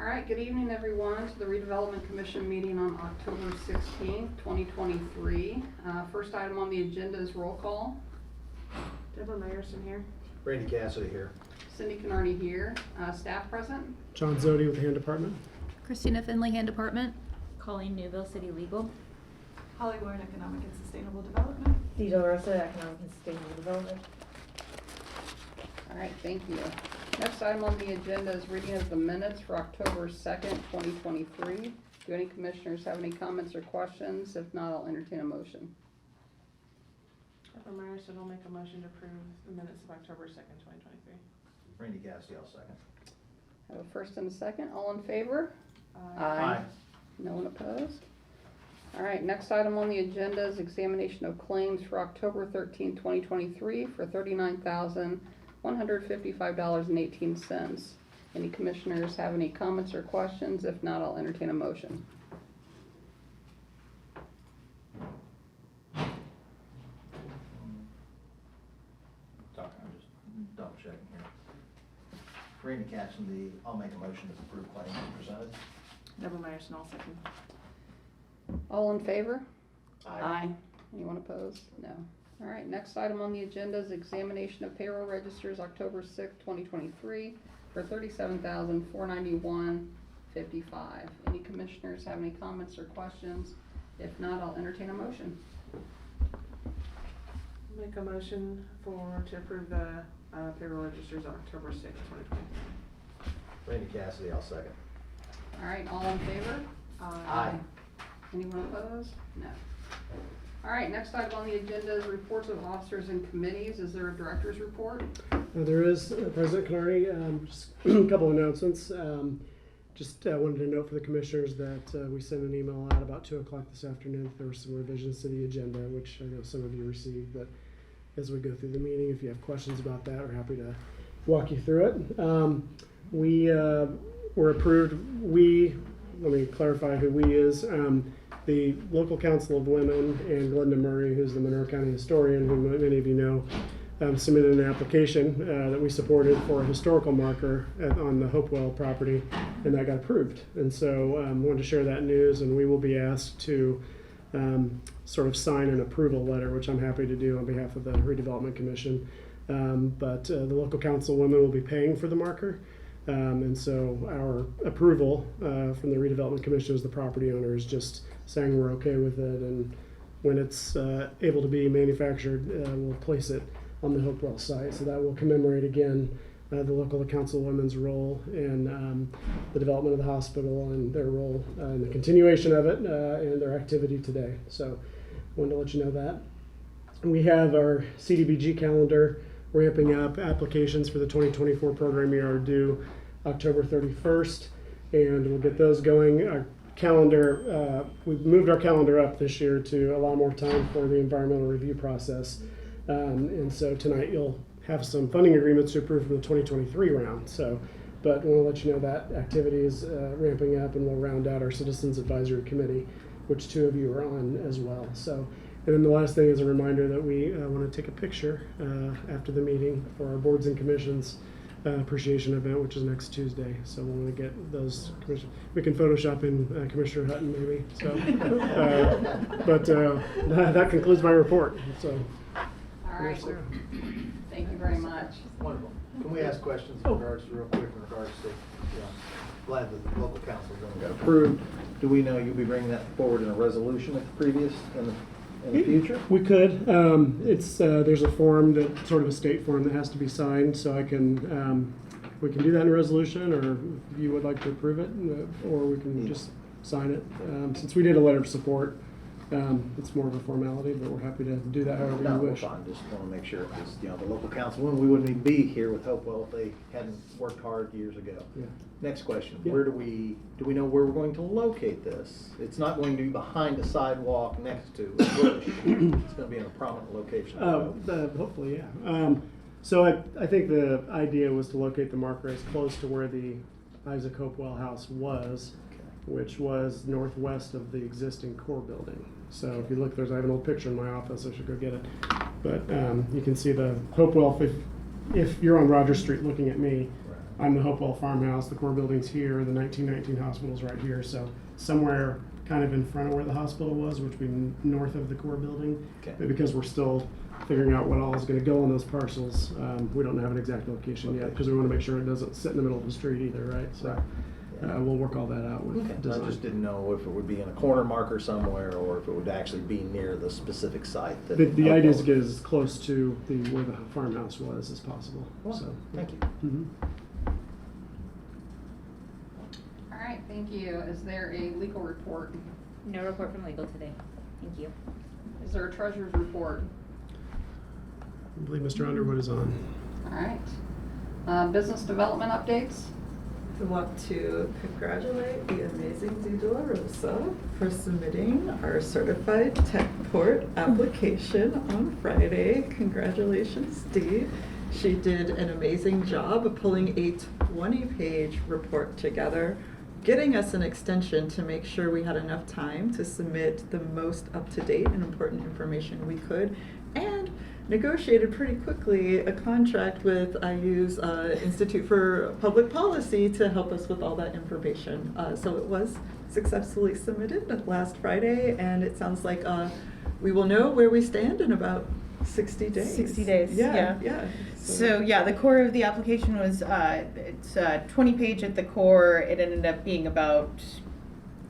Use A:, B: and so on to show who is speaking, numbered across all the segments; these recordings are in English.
A: All right, good evening, everyone, to the Redevelopment Commission meeting on October 16th, 2023. First item on the agenda is roll call.
B: Deborah Meyerson here.
C: Randy Cassidy here.
A: Cindy Canardi here. Staff present.
D: John Zodi with the Hand Department.
E: Christina Finley, Hand Department.
F: Colleen Newville, City Legal.
B: Holly Warren, Economic and Sustainable Development.
F: Deidre Rosa, Economic and Sustainable Development.
A: All right, thank you. Next item on the agenda is reading of the minutes for October 2nd, 2023. Do any commissioners have any comments or questions? If not, I'll entertain a motion.
B: Deborah Meyerson will make a motion to approve the minutes of October 2nd, 2023.
C: Randy Cassidy, I'll second.
A: I have a first and a second. All in favor? No one opposed? All right, next item on the agenda is examination of claims for October 13, 2023 for $39,155.18. Any commissioners have any comments or questions? If not, I'll entertain a motion.
C: I'm just double checking here. Randy Cassidy, I'll make a motion to approve claims as presented.
B: Deborah Meyerson, all second.
A: All in favor?
C: Aye.
A: Anyone opposed? No. All right, next item on the agenda is examination of payroll registers October 6th, 2023 for $37,491.55. Any commissioners have any comments or questions? If not, I'll entertain a motion.
B: Make a motion to approve the payroll registers October 6th, 2023.
C: Randy Cassidy, I'll second.
A: All right, all in favor?
C: Aye.
A: Anyone opposed? No. All right, next item on the agenda is reports of officers and committees. Is there a director's report?
D: There is, President Canardi, just a couple of announcements. Just wanted to note for the commissioners that we sent an email out about 2 o'clock this afternoon. There were some revisions to the agenda, which I know some of you received, but as we go through the meeting, if you have questions about that, we're happy to walk you through it. We were approved, let me clarify who we is. The Local Council of Women and Glenda Murray, who's the Monroe County historian, who many of you know, submitted an application that we supported for a historical marker on the Hopewell property, and that got approved. And so I wanted to share that news, and we will be asked to sort of sign an approval letter, which I'm happy to do on behalf of the Redevelopment Commission. But the Local Council of Women will be paying for the marker. And so our approval from the Redevelopment Commission as the property owner is just saying we're okay with it, and when it's able to be manufactured, we'll place it on the Hopewell site. So that will commemorate again the Local Council of Women's role in the development of the hospital and their role in the continuation of it and their activity today. So I wanted to let you know that. We have our CDBG calendar ramping up. Applications for the 2024 program year are due October 31st, and we'll get those going. Our calendar, we've moved our calendar up this year to allow more time for the environmental review process. And so tonight you'll have some funding agreements to approve for the 2023 round. So, but I want to let you know that activity is ramping up, and we'll round out our Citizens Advisory Committee, which 2 of you are on as well. So, and then the last thing is a reminder that we want to take a picture after the meeting for our boards and commissions appreciation event, which is next Tuesday. So we want to get those commission. We can Photoshop in Commissioner Hutton maybe. So, but that concludes my report. So,
A: All right. Thank you very much.
C: Wonderful. Can we ask questions in regards to, real quick, in regards to, glad that the local council got approved. Do we know you'll be bringing that forward in a resolution at the previous, in the future?
D: We could. It's there's a form that sort of a state form that has to be signed, so I can we can do that in a resolution, or if you would like to approve it, or we can just sign it. Since we did a letter of support, it's more of a formality, but we're happy to do that however you wish.
C: Fine. Just want to make sure, because the local councilwomen, we wouldn't even be here with Hopewell if they hadn't worked hard years ago. Yeah. Next question: Where do we know where we're going to locate this? It's not going to be behind a sidewalk next to a bush. It's going to be in a prominent location.
D: Hopefully, yeah. So I think the idea was to locate the marker as close to where the Isaac Hopewell house was, which was northwest of the existing core building. So if you look, I have an old picture in my office. I should go get it. But you can see the Hopewell. If you're on Rogers Street looking at me, I'm the Hopewell Farmhouse, the core building's here, the 1919 hospital's right here, so somewhere kind of in front of where the hospital was, which would be north of the core building.
C: Okay.
D: But because we're still figuring out what all is gonna go on those parcels, we don't have an exact location yet,
C: Okay.
D: because we wanna make sure it doesn't sit in the middle of the street either, right? So,
C: Yeah.
D: we'll work all that out with
C: Okay. I
D: design.
C: just didn't know if it would be in a corner marker somewhere or if it would actually be near the specific site. That
D: The idea is to get as close to where the farmhouse was as possible,
C: Well,
D: so.
C: Thank you.
D: Mhm.
A: All right, thank you. Is there a legal report?
F: No report from legal today. Thank you.
A: Is there a treasurer's report?
D: I believe Mr. Underwood is on.
A: All right. Business development updates?
G: I want to congratulate the amazing Dee De La Rosa for submitting our certified tech port application on Friday. Congratulations, Dee. She did an amazing job of pulling a 20-page report together, getting us an extension to make sure we had enough time to submit the most up-to-date and important information we could, and negotiated pretty quickly a contract with IU's Institute for Public Policy to help us with all that information. So it was successfully submitted last Friday, and it sounds like we will know where we stand in about 60 days.
H: 60 days, yeah.
G: Yeah.
H: So yeah, the core of the application was, it's 20 page at the core. It ended up being about,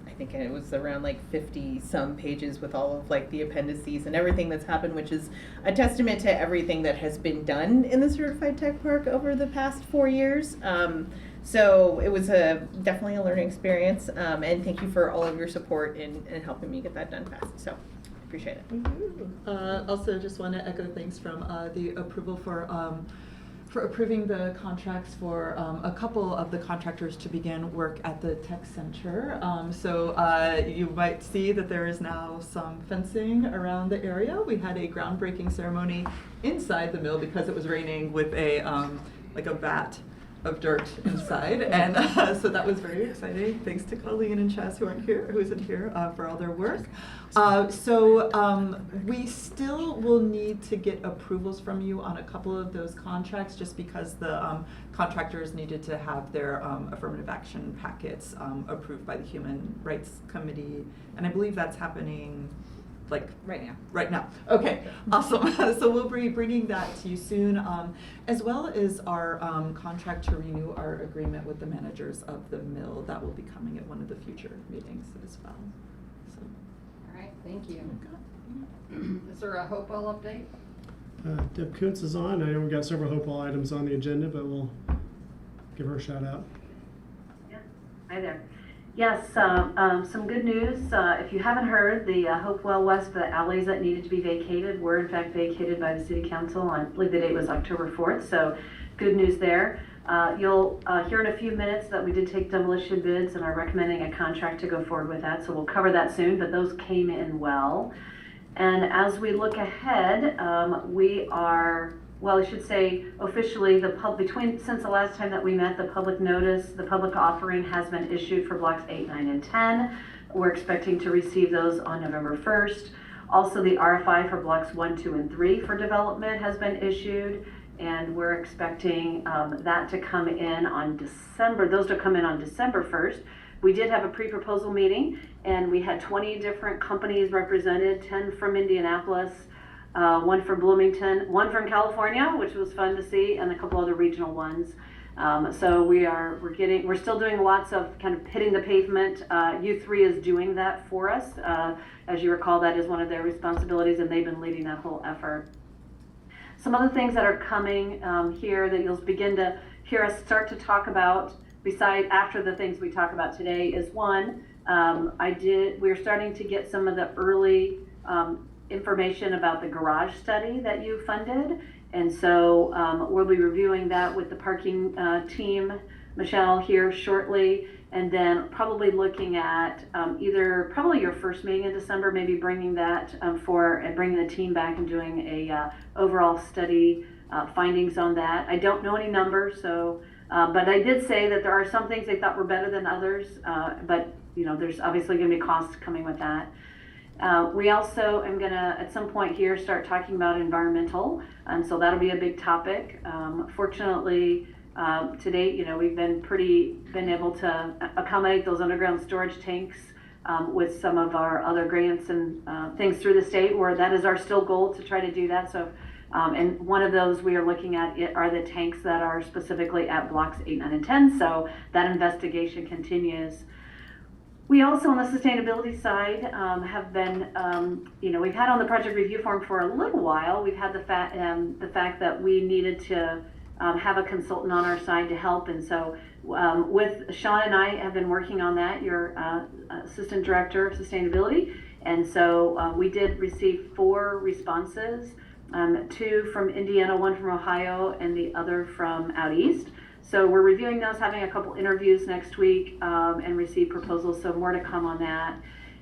H: I think it was around like 50 some pages with all of like the appendices and everything that's happened, which is a testament to everything that has been done in the Certified Tech Park over the past 4 years. So it was definitely a learning experience, and thank you for all of your support in helping me get that done fast. So appreciate it.
G: Also, just want to echo thanks from the approval for approving the contracts for a couple of the contractors to begin work at the tech center. So you might see that there is now some fencing around the area. We had a groundbreaking ceremony inside the mill because it was raining with a like a vat of dirt inside, and so that was very exciting. Thanks to Colleen and Chaz who isn't here for all their work. So we still will need to get approvals from you on a couple of those contracts, just because the contractors needed to have their affirmative action packets approved by the Human Rights Committee, and I believe that's happening like right now. Okay, awesome. So we'll be bringing that to you soon, as well as our contract to renew our agreement with the managers of the mill. That will be coming at one of the future meetings as well. So.
A: All right, thank you. Is there a Hopewell update?
D: Deb Kuntz is on. I know we've got several Hopewell items on the agenda, but we'll give her a shout out.
I: Yeah. Hi there. Yes, some good news. If you haven't heard, the Hopewell West, the alleys that needed to be vacated were in fact vacated by the City Council on, I believe the date was October 4th, so good news there. You'll hear in a few minutes that we did take demolition bids and are recommending a contract to go forward with that, so we'll cover that soon, but those came in well. And as we look ahead, we are, well, I should say officially, since the last time that we met, the public notice, the public offering has been issued for blocks 8, 9, and 10. We're expecting to receive those on November 1st. Also, the RFI for blocks 1, 2, and 3 for development has been issued, and we're expecting that to come in on those to come in on December 1st. We did have a pre-proposal meeting, and we had 20 different companies represented, 10 from Indianapolis, one from Bloomington, one from California, which was fun to see, and a couple other regional ones. So we're still doing lots of kind of hitting the pavement. U3 is doing that for us. As you recall, that is one of their responsibilities, and they've been leading that whole effort. Some other things that are coming here that you'll begin to hear us start to talk about, after the things we talk about today, is one, we're starting to get some of the early information about the garage study that you funded, and so we'll be reviewing that with the parking team, Michelle, here shortly, and then probably looking at probably your first meeting in December, maybe bringing that bringing the team back and doing a overall study findings on that. I don't know any numbers, so but I did say that there are some things they thought were better than others, but there's obviously going to be costs coming with that. We also am gonna, at some point here, start talking about environmental, and so that'll be a big topic. Fortunately, To date, we've been able to accommodate those underground storage tanks with some of our other grants and things through the state, where that is our still goal to try to do that. So, and one of those we are looking at are the tanks that are specifically at blocks 8, 9, and 10. So that investigation continues. We also, on the sustainability side, have been, we've had on the project review form for a little while. We've had the fact that we needed to have a consultant on our side to help, and so with Sean and I have been working on that. Your assistant director of sustainability, and so we did receive 4 responses, 2 from Indiana, 1 from Ohio, and the other from out east. So we're reviewing those, having a couple interviews next week, and receive proposals, so more to come on that.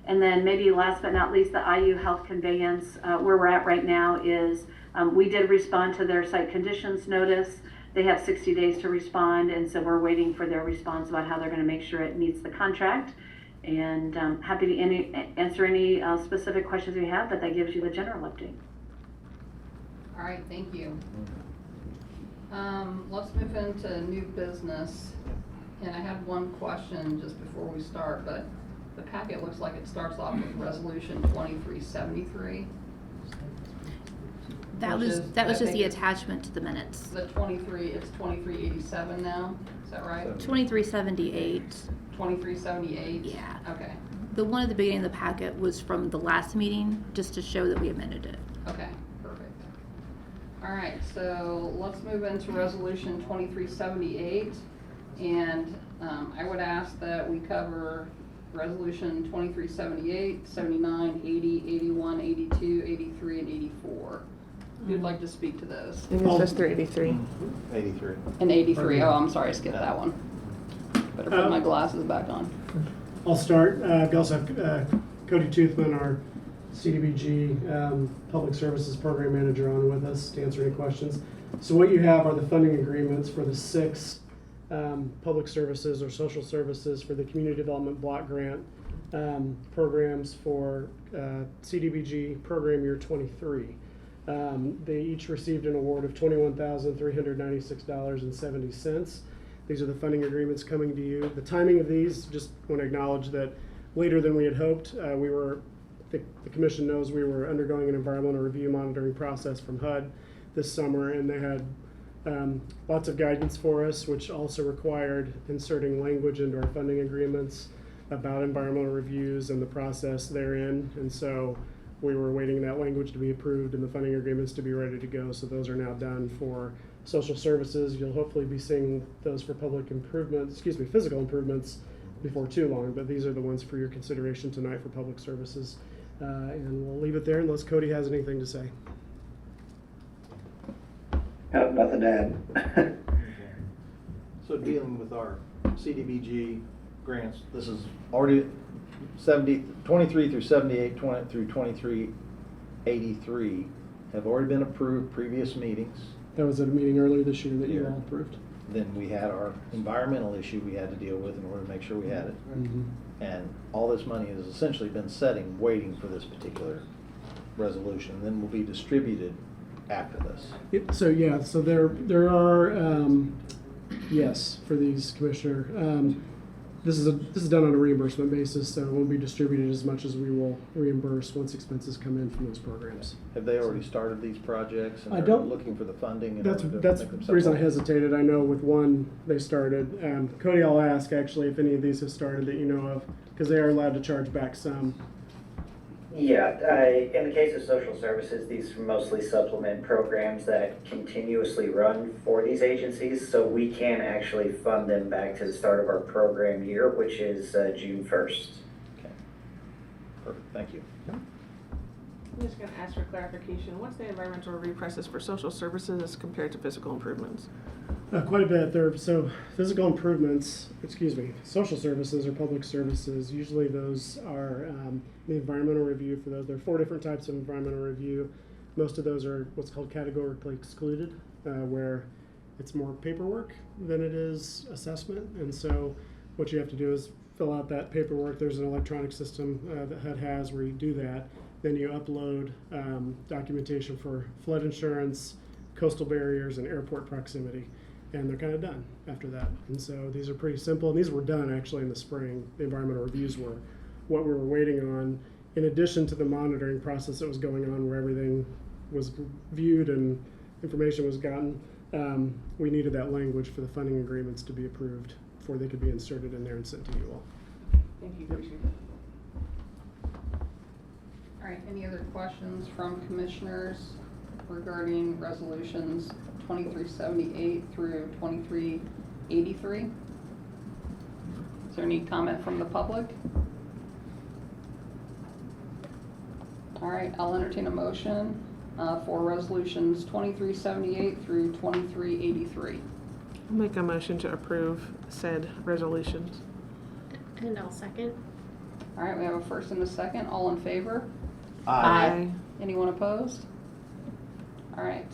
I: And then maybe last but not least, the IU health conveyance, where we're at right now is we did respond to their site conditions notice. They have 60 days to respond, and so we're waiting for their response about how they're going to make sure it meets the contract. And happy to answer any specific questions you have, but that gives you the general update.
A: All right, thank you. Let's move into new business. And I had one question just before we start, but the packet looks like it starts off with resolution 2373.
E: That
A: Which
E: was
A: is-
E: that was
A: I
E: just
A: think
E: the
A: it's-
E: attachment to the minutes.
A: The 23, it's 2387 now, is that right?
E: 2378.
A: 2378?
E: Yeah.
A: Okay,
E: The one at the beginning of the packet was from the last meeting, just to show that we amended it.
A: okay, perfect. All right, so let's move into resolution 2378. And I would ask that we cover resolution 2378, 79, 80, 81, 82, 83, and 84. Who'd like to speak to those?
B: I think it's just 383.
C: 83.
A: And 83, oh, I'm sorry, I skipped that one. Better put my glasses back on.
D: I'll start. We also have Cody Toothman, our CDBG Public Services Program Manager, on with us to answer any questions. So what you have are the funding agreements for the 6 public services or social services for the Community Development Block Grant programs for CDBG Program Year 23. They each received an award of $21,396.70. These are the funding agreements coming to you. The timing of these, just want to acknowledge that later than we had hoped. The commission knows we were undergoing an environmental review monitoring process from HUD this summer, and they had lots of guidance for us, which also required inserting language into our funding agreements about environmental reviews and the process therein. And so we were waiting that language to be approved and the funding agreements to be ready to go. So those are now done for social services. You'll hopefully be seeing those for physical improvements before too long, but these are the ones for your consideration tonight for public services. And we'll leave it there unless Cody has anything to say.
J: Nothing to add.
C: So dealing with our CDBG grants, this is already 23 through 78, 20 through 2383 have already been approved previous meetings.
D: That was at a meeting earlier this year that you all approved.
C: Then we had our environmental issue we had to deal with in order to make sure we had it.
D: Mm-hmm.
C: And all this money has essentially been sitting, waiting for this particular resolution, and then will be distributed after this.
D: So there are yes for these, Commissioner. This is done on a reimbursement basis, so it won't be distributed as much as we will reimburse once expenses come in from those programs.
C: Have they already started these projects and
D: I
C: they're
D: don't-
C: looking for the funding? in
D: That's
C: order to
D: that's
C: make
D: the
C: themselves
D: reason I
C: whole?
D: hesitated. I know with one they started. Cody, I'll ask actually if any of these have started that you know of, because they are allowed to charge back some.
J: Yeah, in the case of social services, these mostly supplement programs that continuously run for these agencies, so we can actually fund them back to the start of our program year, which is June 1st.
C: Okay. Perfect, thank you.
B: I'm just gonna ask for clarification. What's the environmental review process for social services as compared to physical improvements?
D: Quite a bit there. So social services or public services, usually those are the environmental review for those. There are 4 different types of environmental review. Most of those are what's called categorically excluded, where it's more paperwork than it is assessment. And so what you have to do is fill out that paperwork. There's an electronic system that HUD has where you do that. Then you upload documentation for flood insurance, coastal barriers, and airport proximity. and they're kind of done after that. And so these are pretty simple, and these were done actually in the spring. The environmental reviews were what we were waiting on, in addition to the monitoring process that was going on where everything was viewed and information was gotten. We needed that language for the funding agreements to be approved before they could be inserted in there and sent to you all.
B: Thank you, Commissioner.
A: All right, any other questions from commissioners regarding resolutions 2378 through 2383? Is there any comment from the public? All right, I'll entertain a motion for resolutions 2378 through 2383.
B: I'll make a motion to approve said resolutions.
K: And I'll second.
A: All right, we have a first and a second. All in favor?
B: Aye.
A: Anyone opposed? All right.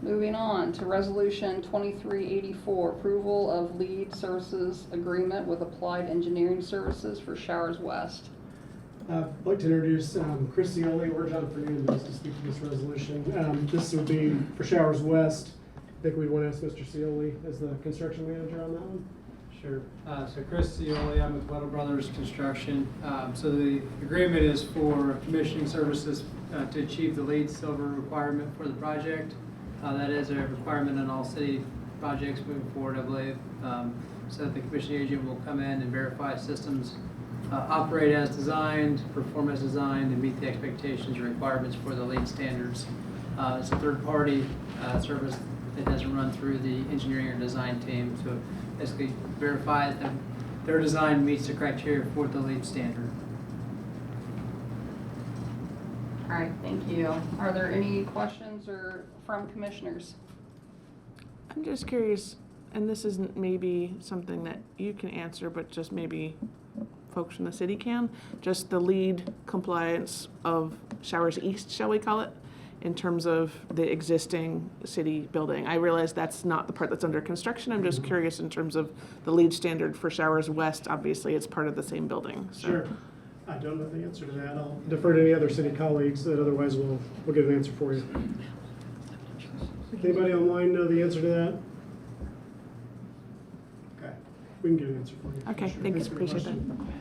A: Moving on to resolution 2384, approval of lead services agreement with Applied Engineering Services for Showers West.
D: I'd like to introduce Chris Cioli or John Fernandez to speak to this resolution. This would be for Showers West. I think we'd want to ask Mr. Cioli as the construction manager on that one.
L: Sure. So Chris Cioli, I'm with Weddle Brothers Construction. So the agreement is for commissioning services to achieve the LEED Silver requirement for the project. That is a requirement on all city projects moving forward, I believe. So that the commissioning agent will come in and verify systems operate as designed, perform as designed, and meet the expectations and requirements for the LEED standards. It's a third-party service that doesn't run through the engineering or design team, so basically verifies that their design meets the criteria for the LEED standard.
A: All right, thank you. Are there any questions or from commissioners?
B: I'm just curious, and this isn't maybe something that you can answer, but just maybe folks from the city can, just the LEED compliance of Showers East, shall we call it, in terms of the existing city building. I realize that's not the part that's under construction. I'm just curious in terms of the LEED standard for Showers West. Obviously, it's part of the same building. So.
D: Sure. I don't know the answer to that. I'll defer to any other city colleagues, that otherwise we'll get an answer for you. Anybody online know the answer to that? Okay, we can get an answer for you.
B: Okay,
D: Sure.
B: thanks,
D: for your
B: appreciate that.
D: question.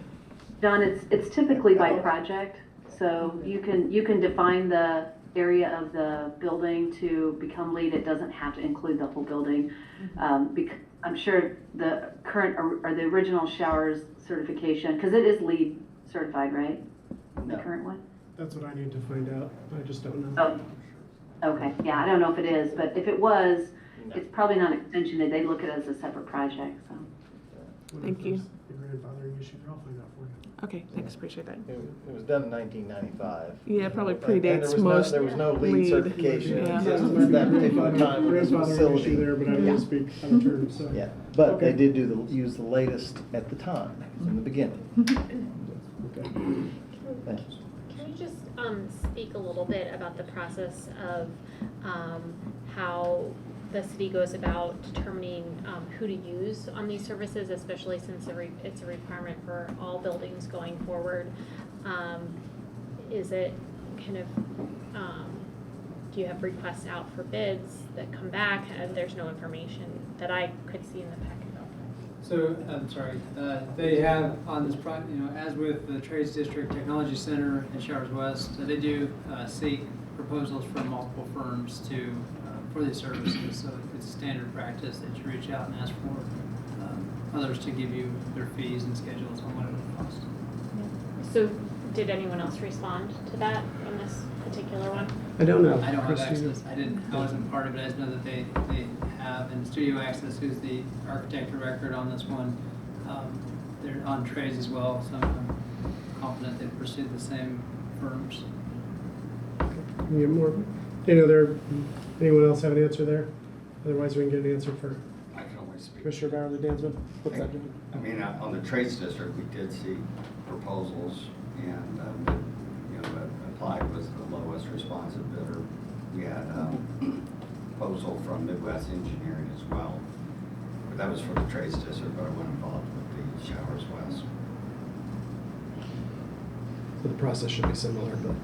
I: John, it's typically by project, so you can define the area of the building to become LEED. It doesn't have to include the whole building. Because I'm sure the current or the original Showers certification, because it is LEED certified, right?
C: No.
I: The current one?
D: That's what I need to find out. I just don't know.
I: Oh, okay. Yeah, I don't know if it is, but if it was, it's probably not an extension. They look at it as a separate project, so.
B: Thank you.
D: The grandfathering issue, I'll find out for you.
B: Okay, thanks, appreciate that.
C: It was done in 1995.
B: Yeah, it probably
C: And there
B: predates
C: was
B: most.
C: there was no
B: LEED.
C: LEED certification
B: Yeah.
C: in existence at that particular time with this
D: Grandfathering
C: facility.
D: issue there, but I
C: Yeah.
D: will speak out of turn, so.
C: Yeah, but
D: Okay.
C: they did use the latest at the time, in the beginning.
D: Okay.
C: Thanks.
K: Can you just speak a little bit about the process of how the city goes about determining who to use on these services, especially since it's a requirement for all buildings going forward? Is it kind of, do you have requests out for bids that come back and there's no information that I could see in the packet?
L: So, I'm sorry, they have on this project, as with the Trades District Technology Center and Showers West, they do seek proposals from multiple firms for these services. So it's a standard practice that you reach out and ask for others to give you their fees and schedules on what it would cost.
K: So did anyone else respond to that on this particular one?
D: I don't know.
L: I don't have
D: Christine.
L: access. I wasn't part of it. I just know that they have, and Studio Access, who's the architect of record on this one, they're on trades as well, so I'm confident they've pursued the same firms.
D: Can you get more? Anyone else have an answer there? Otherwise, we can get an answer for
M: I can only speak.
D: Commissioner Bowerly Dansman. What's that, John?
M: I mean, on the Trades District, we did see proposals, and, Applied was the lowest responsive bidder. We had a proposal from Midwest Engineering as well. But that was for the Trades District, but I wasn't involved with the Showers West.
D: So the process should be similar, but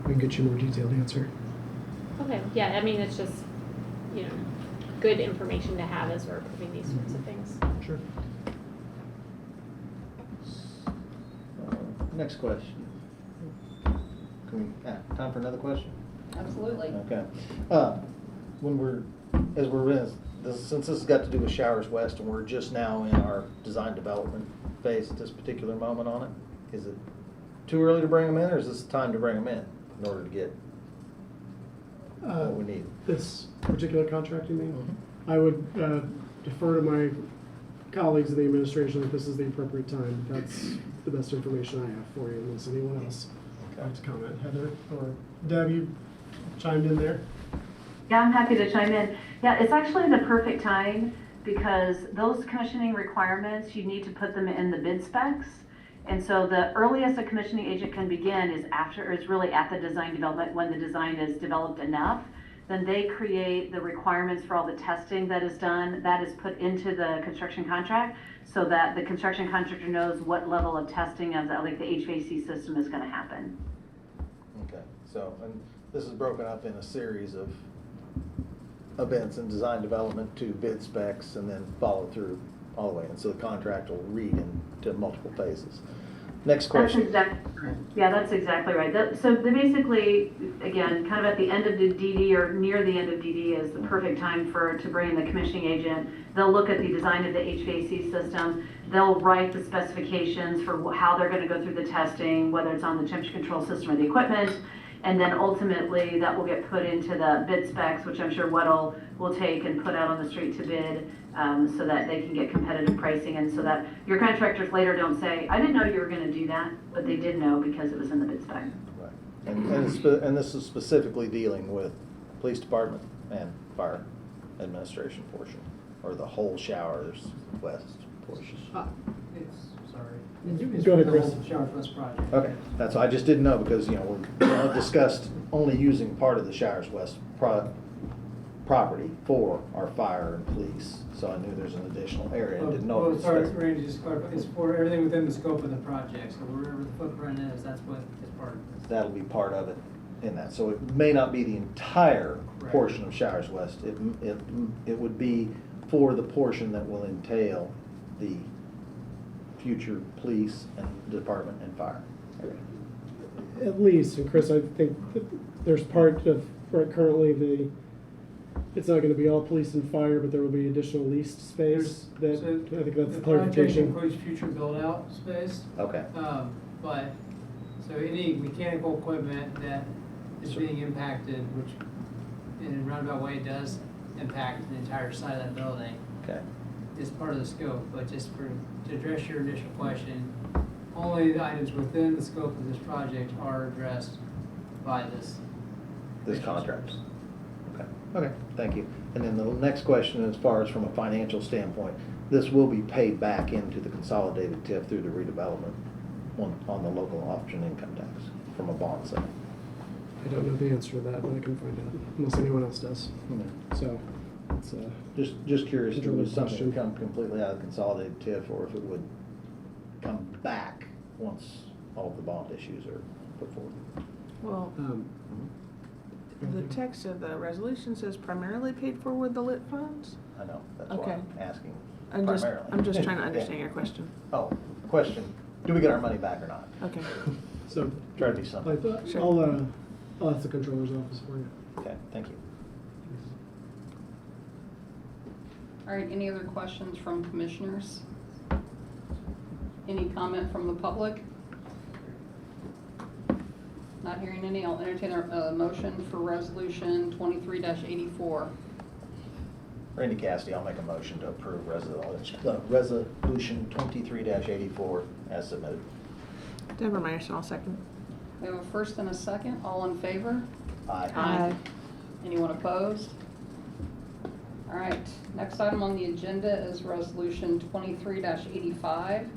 D: we can get you a more detailed answer.
K: Okay, yeah, I mean, it's just, good information to have as we're approving these sorts of things.
D: Sure.
C: Next question. Can we, time for another question?
A: Absolutely.
C: Okay. When we're, as we're in, since this has got to do with Showers West and we're just now in our design development phase at this particular moment on it, is it too early to bring them in, or is this time to bring them in order to get what we need?
D: This particular contract, you mean?
C: Mhm.
D: I would defer to my colleagues in the administration if this is the appropriate time. That's the best information I have for you, unless anyone else would like to comment. Heather or Deb, you chimed in there?
I: Yeah, I'm happy to chime in. Yeah, it's actually the perfect time because those commissioning requirements, you need to put them in the bid specs. And so the earliest a commissioning agent can begin is really at the design development, when the design is developed enough. Then they create the requirements for all the testing that is done. That is put into the construction contract so that the construction contractor knows what level of testing of like the HVAC system is going to happen.
C: Okay, so, and this is broken up in a series of events in design development to bid specs and then follow through all the way. And so the contract will read into multiple phases. Next question.
I: That's exactly right. So they basically, again, kind of at the end of the DD or near the end of DD is the perfect time to bring in the commissioning agent. They'll look at the design of the HVAC system. They'll write the specifications for how they're going to go through the testing, whether it's on the temperature control system or the equipment. And then ultimately that will get put into the bid specs, which I'm sure Weddle will take and put out on the street to bid, so that they can get competitive pricing, and so that your contractors later don't say, I didn't know you were going to do that, but they did know because it was in the bid spec.
C: Right. And this is specifically dealing with police department and fire administration portion, or the whole Showers West portion?
L: It's
D: Go ahead,
L: the
D: Chris.
L: whole Showers West project.
C: Okay, that's, I just didn't know because, we discussed only using part of the Showers West property for our fire and police. So I knew there's an additional area and didn't know.
L: Well,
C: if it's
L: sorry,
C: specific.
L: Randy, just clarify, it's for everything within the scope of the project, so wherever the footprint is, that's what is part of it.
C: That'll be part of it in that. So it may not be the entire
L: Right.
C: portion of Showers West. It would be for the portion that will entail the future police and department and fire.
D: At least, and Chris, I think that there's part of, right, currently it's not gonna be all police and fire, but there will be additional leased space that,
L: So
D: I think that's the
L: project
D: clarification.
L: includes future build-out space,
C: Okay.
L: but, so any mechanical equipment that is
C: Sure.
L: being impacted, which in a roundabout way does impact the entire side of that building,
C: Okay.
L: is part of the scope, but just to address your initial question, only the items within the scope of this project are addressed by this.
C: This contract. Okay, thank you. And then the next question, as far as from a financial standpoint, this will be paid back into the consolidated TIF through the redevelopment on the local option income tax from a bond sale.
D: I don't know the answer to that, but I can find out, unless anyone else does. So, it's
C: Just curious if it was something
D: Question.
C: that come completely out of the consolidated TIF or if it would come back once all of the bond issues are put forth.
B: Well,
D: um,
B: the text of the resolution says primarily paid for with the lit funds?
C: I know, that's why
B: Okay.
C: I'm asking
B: I'm just
C: primarily.
B: trying to understand
C: Yeah.
B: your question.
C: Oh, question, do we get our money back or not?
B: Okay.
D: So,
C: Try to be simple.
B: Sure.
D: I'll ask the controller's office for you.
C: Okay, thank you.
A: All right, any other questions from commissioners? Any comment from the public? Not hearing any, I'll entertain a motion for resolution 23-84.
C: Randy Cassidy, I'll make a motion to approve resolution 23-84 as submitted.
B: Deborah Meyerson, I'll second.
A: We have a first and a second, all in favor?
C: Aye.
A: Anyone opposed? All right, next item on the agenda is resolution 23-85,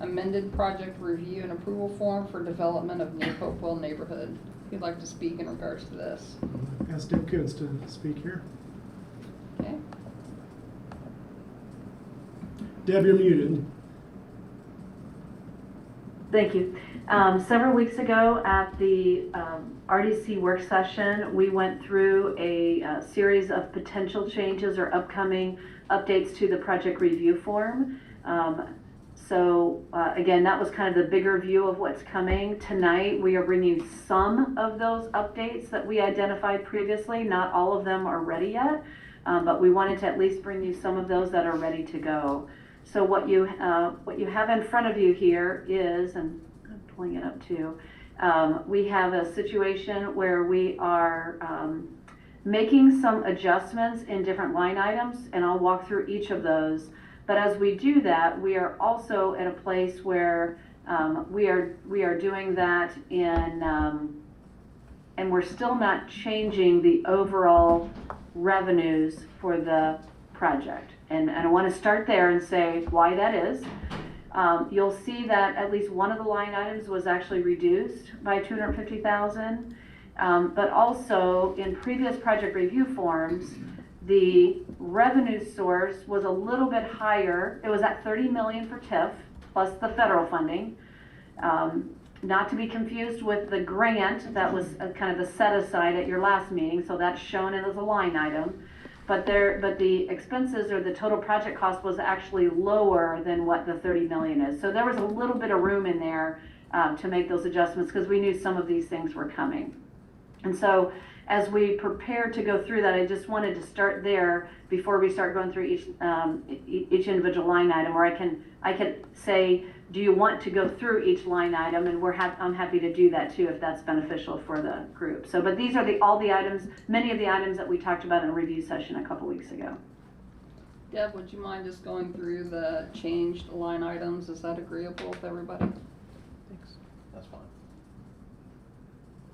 A: amended project review and approval form for development of New Hopewell neighborhood. If you'd like to speak in regards to this.
D: Ask Deb Kuntz to speak here.
A: Okay,
D: Deb, you're muted.
I: Thank you. Several weeks ago at the RDC work session, we went through a series of potential changes or upcoming updates to the project review form. Again, that was kind of the bigger view of what's coming. Tonight, we are bringing some of those updates that we identified previously. Not all of them are ready yet, but we wanted to at least bring you some of those that are ready to go. So what you have in front of you here is, and I'm pulling it up too, we have a situation where we are making some adjustments in different line items, and I'll walk through each of those. But as we do that, we are also at a place where we are doing that in, and we're still not changing the overall revenues for the project. And I want to start there and say why that is. You'll see that at least one of the line items was actually reduced by $250,000. But also in previous project review forms, the revenue source was a little bit higher. It was at $30 million for TIF plus the federal funding. Not to be confused with the grant that was kind of the set aside at your last meeting, so that's shown as a line item. But the expenses or the total project cost was actually lower than what the 30 million is. So there was a little bit of room in there to make those adjustments because we knew some of these things were coming. And so as we prepared to go through that, I just wanted to start there before we start going through each individual line item, where I can say, do you want to go through each line item? And I'm happy to do that too if that's beneficial for the group. So, but these are all the items, many of the items that we talked about in a review session a couple weeks ago.
A: Deb, would you mind just going through the changed line items? Is that agreeable with everybody?
B: Thanks.
C: That's fine.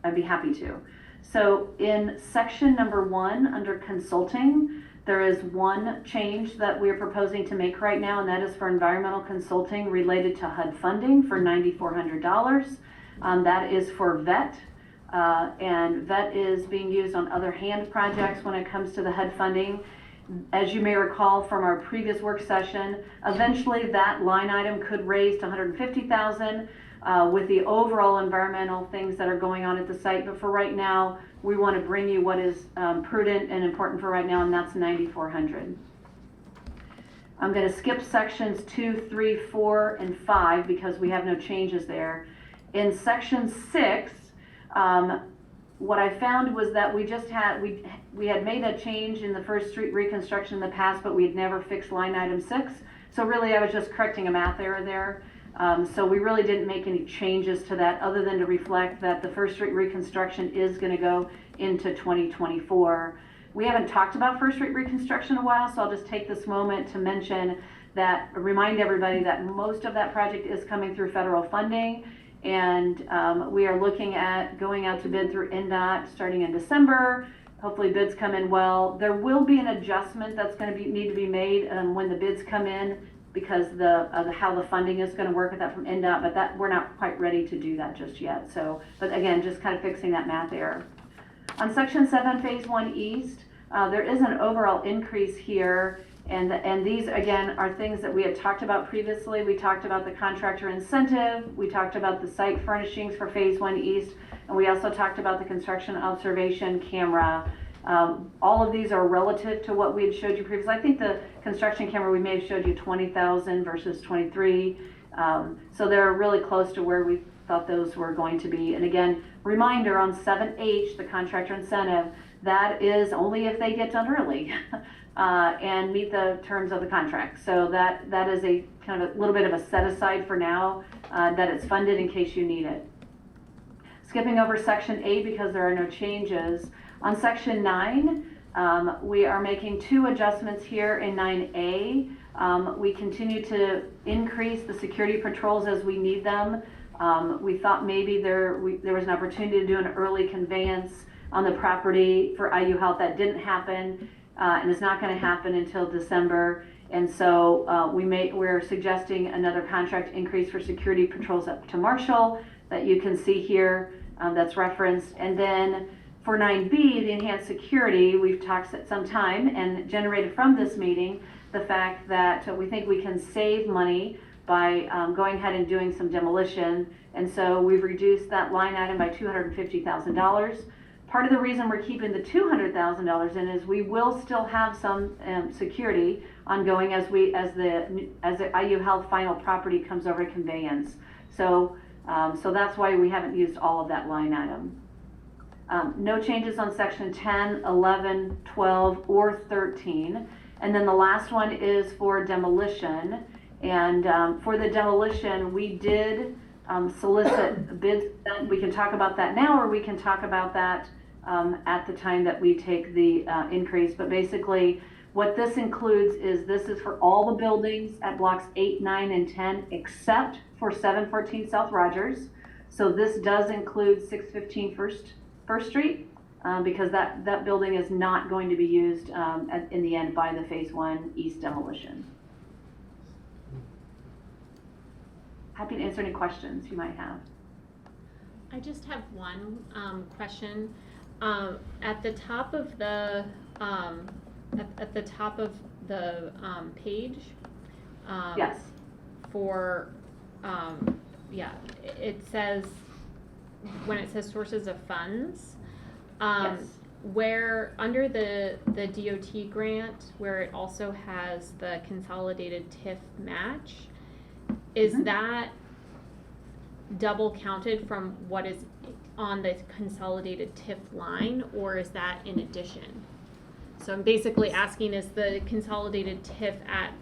I: I'd be happy to. So in section number 1 under consulting, there is one change that we're proposing to make right now, and that is for environmental consulting related to HUD funding for $9,400. That is for VET, and VET is being used on other hand projects when it comes to the HUD funding. As you may recall from our previous work session, eventually that line item could raise to $150,000 with the overall environmental things that are going on at the site. But for right now, we want to bring you what is prudent and important for right now, and that's $9,400. I'm going to skip sections 2, 3, 4, and 5 because we have no changes there. In section 6, what I found was that we had made a change in the First Street reconstruction in the past, but we had never fixed line item 6. So really, I was just correcting a math error there. So we really didn't make any changes to that other than to reflect that the First Street reconstruction is going to go into 2024. We haven't talked about First Street reconstruction in a while, so I'll just take this moment to mention that, remind everybody that most of that project is coming through federal funding, and we are looking at going out to bid through NDOT starting in December. Hopefully bids come in well. There will be an adjustment that's going to need to be made when the bids come in, because how the funding is going to work with that from NDOT, but that we're not quite ready to do that just yet. So, but again, just kind of fixing that math error. On section 7, phase 1 east, there is an overall increase here, and these again are things that we had talked about previously. We talked about the contractor incentive, we talked about the site furnishings for phase 1 east, and we also talked about the construction observation camera. All of these are relative to what we had showed you previously. I think the construction camera, we may have showed you 20,000 versus 23. So they're really close to where we thought those were going to be. And again, reminder on 7H, the contractor incentive, that is only if they get done early and meet the terms of the contract. So that is a kind of a little bit of a set aside for now, that it's funded in case you need it. Skipping over section 8 because there are no changes. On section 9, we are making 2 adjustments here in 9A. We continue to increase the security patrols as we need them. We thought maybe there was an opportunity to do an early conveyance on the property for IU Health. That didn't happen, and it's not going to happen until December. And so we're suggesting another contract increase for security patrols up to Marshall that you can see here, that's referenced. And then for 9B, the enhanced security, we've talked at some time and generated from this meeting the fact that we think we can save money by going ahead and doing some demolition. And so we've reduced that line item by $250,000. Part of the reason we're keeping the $200,000 in is we will still have some security ongoing as the IU Health final property comes over conveyance. So that's why we haven't used all of that line item. No changes on section 10, 11, 12, or 13. And then the last one is for demolition. And for the demolition, we did solicit bids. We can talk about that now, or we can talk about that at the time that we take the increase. But basically, what this includes is this is for all the buildings at blocks 8, 9, and 10, except for 714 South Rogers. So this does include 615 First Street, because that building is not going to be used in the end by the Phase 1 East demolition. Happy to answer any questions you might have.
K: I just have one question. At the top of the page.
I: Yes.
K: For it says, when it says sources of funds,
I: Yes.
K: where under the DOT grant, where it also has the consolidated TIF match, is that double counted from what is on the consolidated TIF line, or is that in addition? So I'm basically asking, is the consolidated TIF at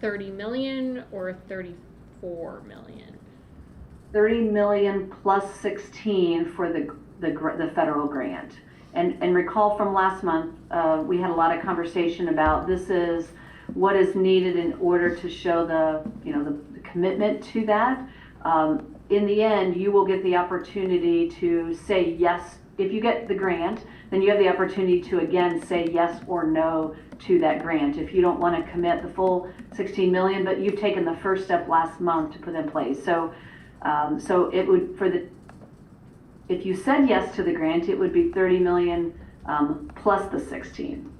K: 30 million or 34 million?
I: 30 million plus 16 for the federal grant. And recall from last month, we had a lot of conversation about this is what is needed in order to show the commitment to that. In the end, you will get the opportunity to say yes. If you get the grant, then you have the opportunity to again say yes or no to that grant. If you don't want to commit the full 16 million, but you've taken the first step last month to put in place. So it would, if you said yes to the grant, it would be 30 million plus the 16.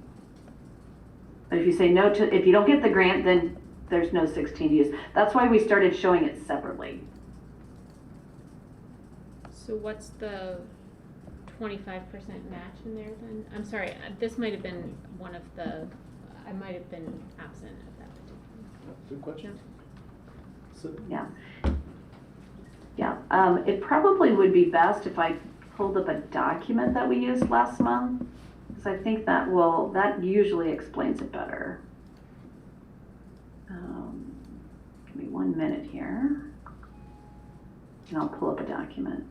I: But if you say no to, if you don't get the grant, then there's no 16 to use. That's why we started showing it separately.
K: So what's the 25% match in there then? I'm sorry, this might have been one of the, I might have been absent at that particular.
C: Good question. So,
I: Yeah, it probably would be best if I pulled up a document that we used last month, because I think that usually explains it better. Give me 1 minute here, and I'll pull up a document.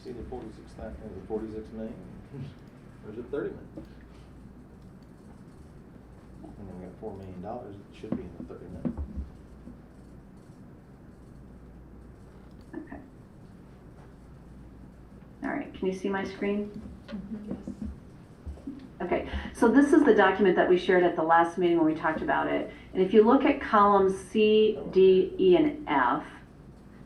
C: see the 46 million, or is it 30 million? And then we got $4 million, it should be in the 30 million.
I: Okay. All right, can you see my screen?
K: Yes.
I: Okay, so this is the document that we shared at the last meeting when we talked about it. And if you look at columns C, D, E, and F,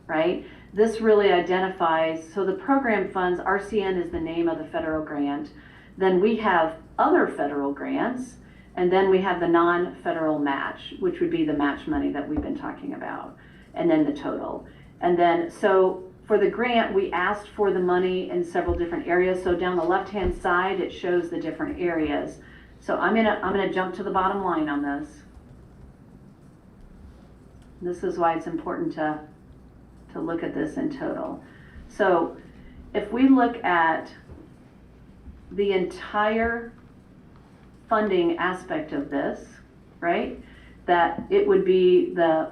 I: right, this really identifies, so the program funds, RCN is the name of the federal grant. Then we have other federal grants, and then we have the non-federal match, which would be the match money that we've been talking about, and then the total. And then, so for the grant, we asked for the money in several different areas. So down the left-hand side, it shows the different areas. So I'm gonna jump to the bottom line on this. This is why it's important to look at this in total. So if we look at the entire funding aspect of this, right, that it would be the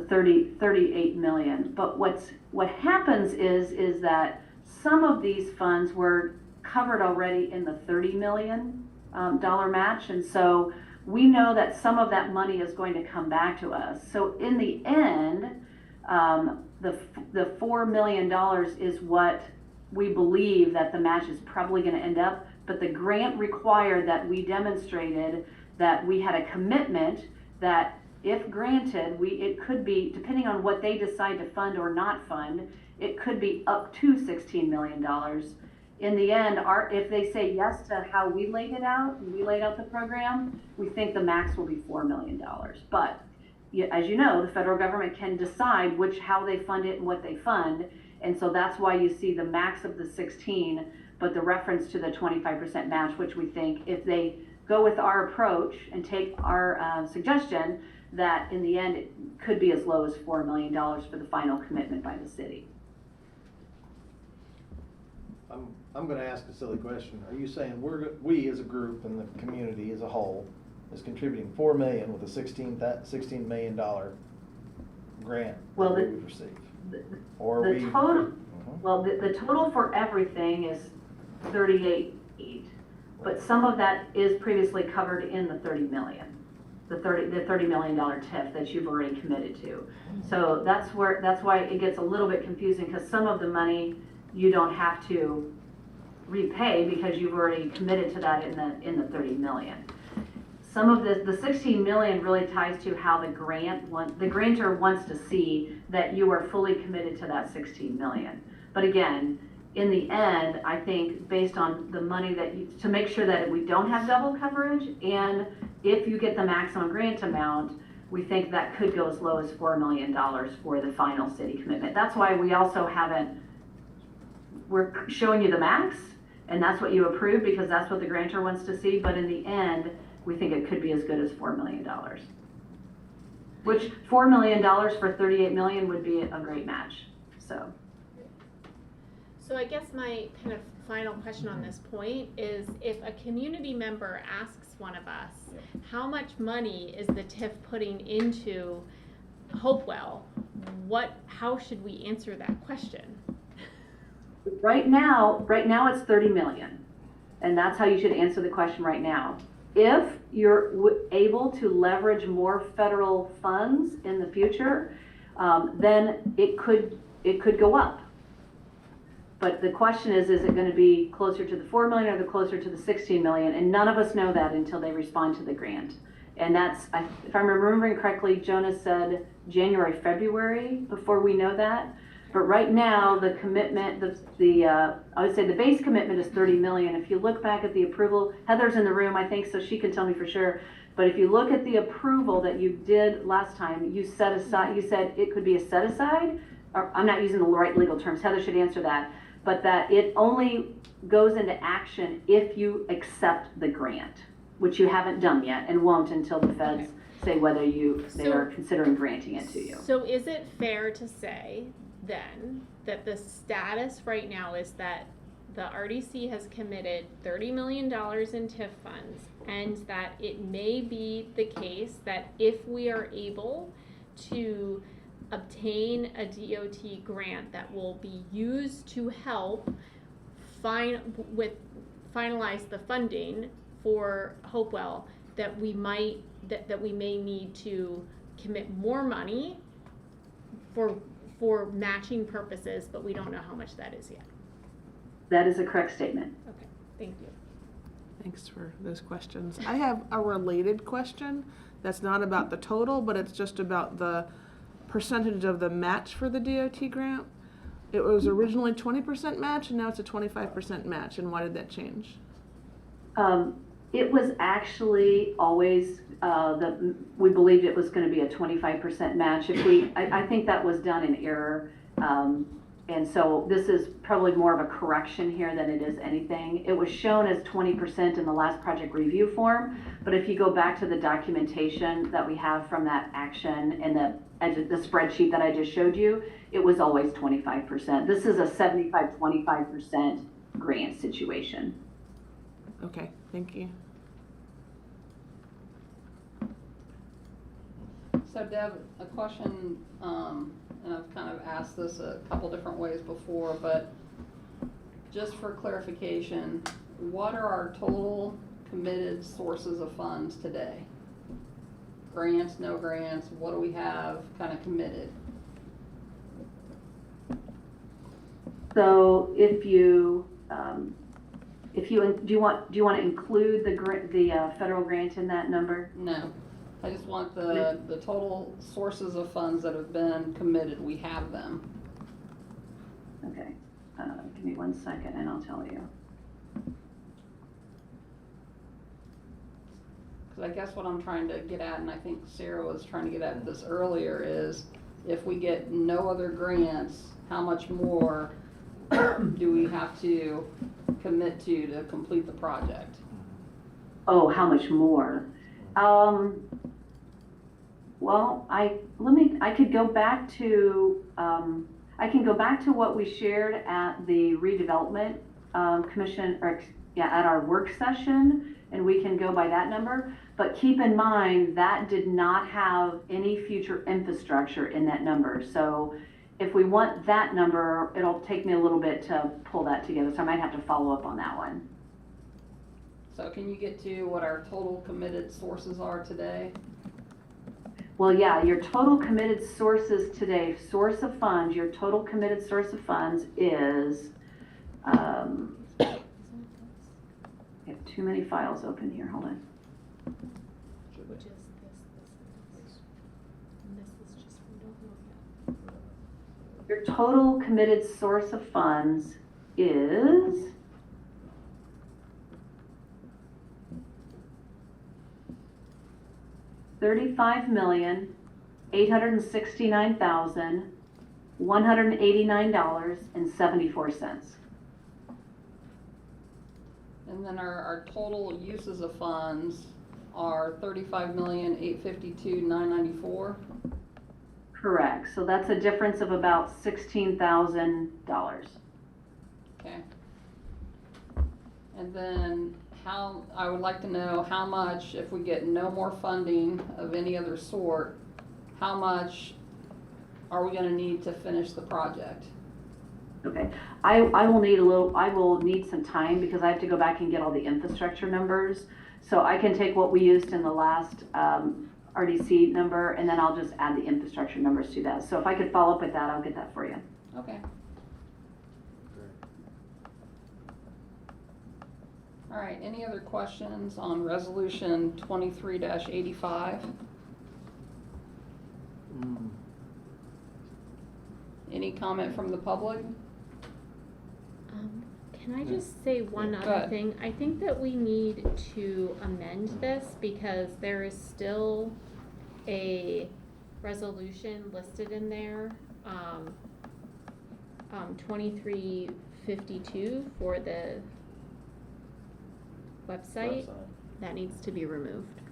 I: 38 million. But what happens is that some of these funds were covered already in the $30 million dollar match, and so we know that some of that money is going to come back to us. So in the end, the $4 million is what we believe that the match is probably going to end up, but the grant required that we demonstrated that we had a commitment that if granted, it could be, depending on what they decide to fund or not fund, it could be up to $16 million. In the end, if they say yes to how we laid it out, and we laid out the program, we think the max will be $4 million. But as you know, the federal government can decide how they fund it and what they fund. And so that's why you see the max of the 16, but the reference to the 25% match, which we think if they go with our approach and take our suggestion, that in the end, it could be as low as $4 million for the final commitment by the city.
C: I'm gonna ask a silly question. Are you saying we as a group and the community as a whole is contributing $4 million with a $16 million grant
I: Well,
C: that we would receive?
I: The total, well, the total for everything is 38.8, but some of that is previously covered in the 30 million. The $30 million TIF that you've already committed to. So that's why it gets a little bit confusing, because some of the money you don't have to repay because you've already committed to that in the 30 million. Some of the 16 million really ties to how the grantor wants to see that you are fully committed to that 16 million. But again, in the end, I think based on the money to make sure that we don't have double coverage, and if you get the maximum grant amount, we think that could go as low as $4 million for the final city commitment. That's why we also we're showing you the max, and that's what you approved because that's what the grantor wants to see, but in the end, we think it could be as good as $4 million. Which $4 million for 38 million would be a great match, so.
K: So I guess my kind of final question on this point is, if a community member asks one of us, how much money is the TIF putting into Hopewell, how should we answer that question?
I: Right now it's 30 million, and that's how you should answer the question right now. If you're able to leverage more federal funds in the future, then it could go up. But the question is it going to be closer to the 4 million or closer to the 16 million? And none of us know that until they respond to the grant. And that's, if I'm remembering correctly, Jonas said January, February before we know that. But right now, the commitment, I would say the base commitment is 30 million. If you look back at the approval, Heather's in the room, I think, so she can tell me for sure. But if you look at the approval that you did last time, you said it could be a set aside. Or, I'm not using the right legal terms. Heather should answer that. But that it only goes into action if you accept the grant, which you haven't done yet and won't until the feds say whether they are considering granting it to you.
K: So is it fair to say then that the status right now is that the RDC has committed $30 million in TIF funds, and that it may be the case that if we are able to obtain a DOT grant that will be used to help finalize the funding for Hopewell, that we may need to commit more money for matching purposes, but we don't know how much that is yet.
I: That is a correct statement.
K: Okay, thank you.
B: Thanks for those questions. I have a related question that's not about the total, but it's just about the percentage of the match for the DOT grant. It was originally 20% match, and now it's a 25% match. And why did that change?
I: It was actually always we believed it was going to be a 25% match. I think that was done in error, and so this is probably more of a correction here than it is anything. It was shown as 20% in the last project review form, but if you go back to the documentation that we have from that action and the spreadsheet that I just showed you, it was always 25%. This is a 75-25% grant situation.
B: Okay, thank you.
A: So Deb, a question, and I've kind of asked this a couple different ways before, but just for clarification, what are our total committed sources of funds today? Grants, no grants, what do we have kind of committed?
I: So if you do you want to include the federal grant in that number?
A: No. I just want the total sources of funds that have been committed, we have them.
I: Okay, give me 1 second and I'll tell you.
A: Because I guess what I'm trying to get at, and I think Sarah was trying to get at this earlier, is if we get no other grants, how much more do we have to commit to complete the project?
I: Oh, how much more? Well, I could go back to, I can go back to what we shared at the redevelopment, commission, or, yeah, at our work session, and we can go by that number. But keep in mind, that did not have any future infrastructure in that number. So if we want that number, it'll take me a little bit to pull that together. So I might have to follow up on that one.
A: So can you get to what our total committed sources are today?
I: Well, yeah, your total committed sources today, source of funds, your total committed source of funds is, I have too many files open here, hold on.
K: Which is this. And this is just, we don't know yet.
I: Your total committed source of funds is $35,869,189.74.
A: And then our total uses of funds are $35,852,994.
I: Correct, so that's a difference of about $16,000.
A: Okay. And then I would like to know how much, if we get no more funding of any other sort, how much are we gonna need to finish the project?
I: Okay, I will need some time because I have to go back and get all the infrastructure numbers. So I can take what we used in the last RDC number, and then I'll just add the infrastructure numbers to that. So if I could follow up with that, I'll get that for you.
A: Okay. All right, any other questions on resolution 23-85? Any comment from the public?
K: Can I just say one
A: Go
K: other
A: ahead.
K: thing? I think that we need to amend this because there is still a resolution listed in there, 2352 for the website. That needs to be removed.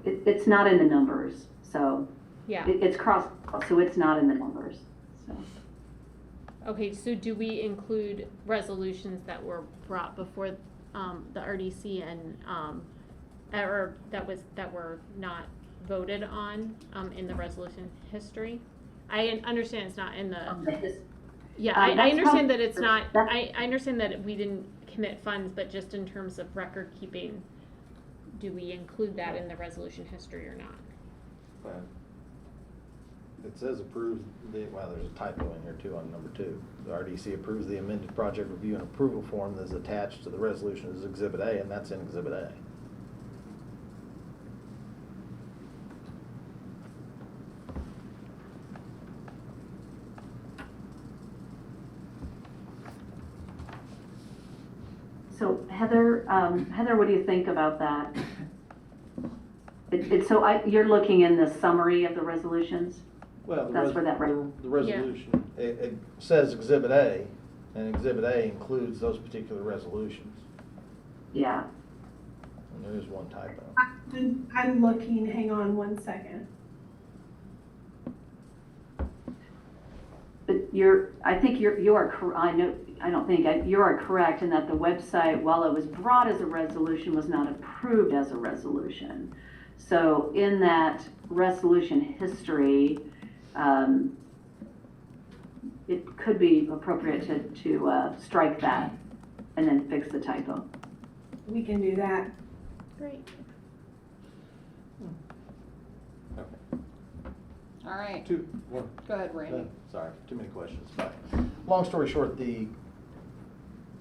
I: It's not in the numbers, so.
K: Yeah.
I: It's crossed, so it's not in the numbers, so.
K: Okay, so do we include resolutions that were brought before the RDC and or that were not voted on in the resolution history? I understand it's not in the. Yeah, I understand that it's not. I understand that we didn't commit funds, but just in terms of record keeping, do we include that in the resolution history or not?
C: Well, it says approves well, there's a typo in here too on number 2. The RDC approves the amended project review and approval form that is attached to the resolution as Exhibit A, and that's in Exhibit A.
I: So Heather, what do you think about that? You're looking in the summary of the resolutions?
C: Well,
I: That's where that
C: the resolution, it says Exhibit A, and Exhibit A includes those particular resolutions.
I: Yeah.
C: And there is one typo.
N: I'm looking, hang on 1 second.
I: But you are correct in that the website, while it was brought as a resolution, was not approved as a resolution. So in that resolution history, it could be appropriate to strike that and then fix the typo.
N: We can do that.
K: Great.
C: Okay.
A: All right.
C: Go
A: ahead, Randy.
C: Sorry, too many questions. But long story short, the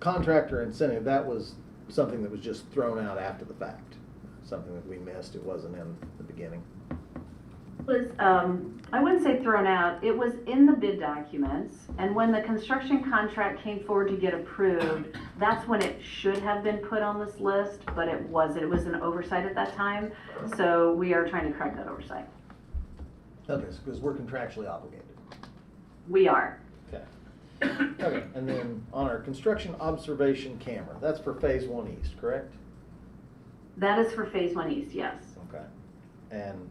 C: contractor incentive, that was something that was just thrown out after the fact. something that we missed? It wasn't in the beginning.
I: Was, I wouldn't say thrown out, it was in the bid documents, and when the construction contract came forward to get approved, that's when it should have been put on this list, but it wasn't. It was an oversight at that time, so we are trying to correct that oversight.
C: Okay, because we're contractually obligated.
I: We are.
C: Okay. Okay, and then on our construction observation camera, that's for Phase 1 East, correct?
I: That is for Phase 1 East, yes.
C: Okay. And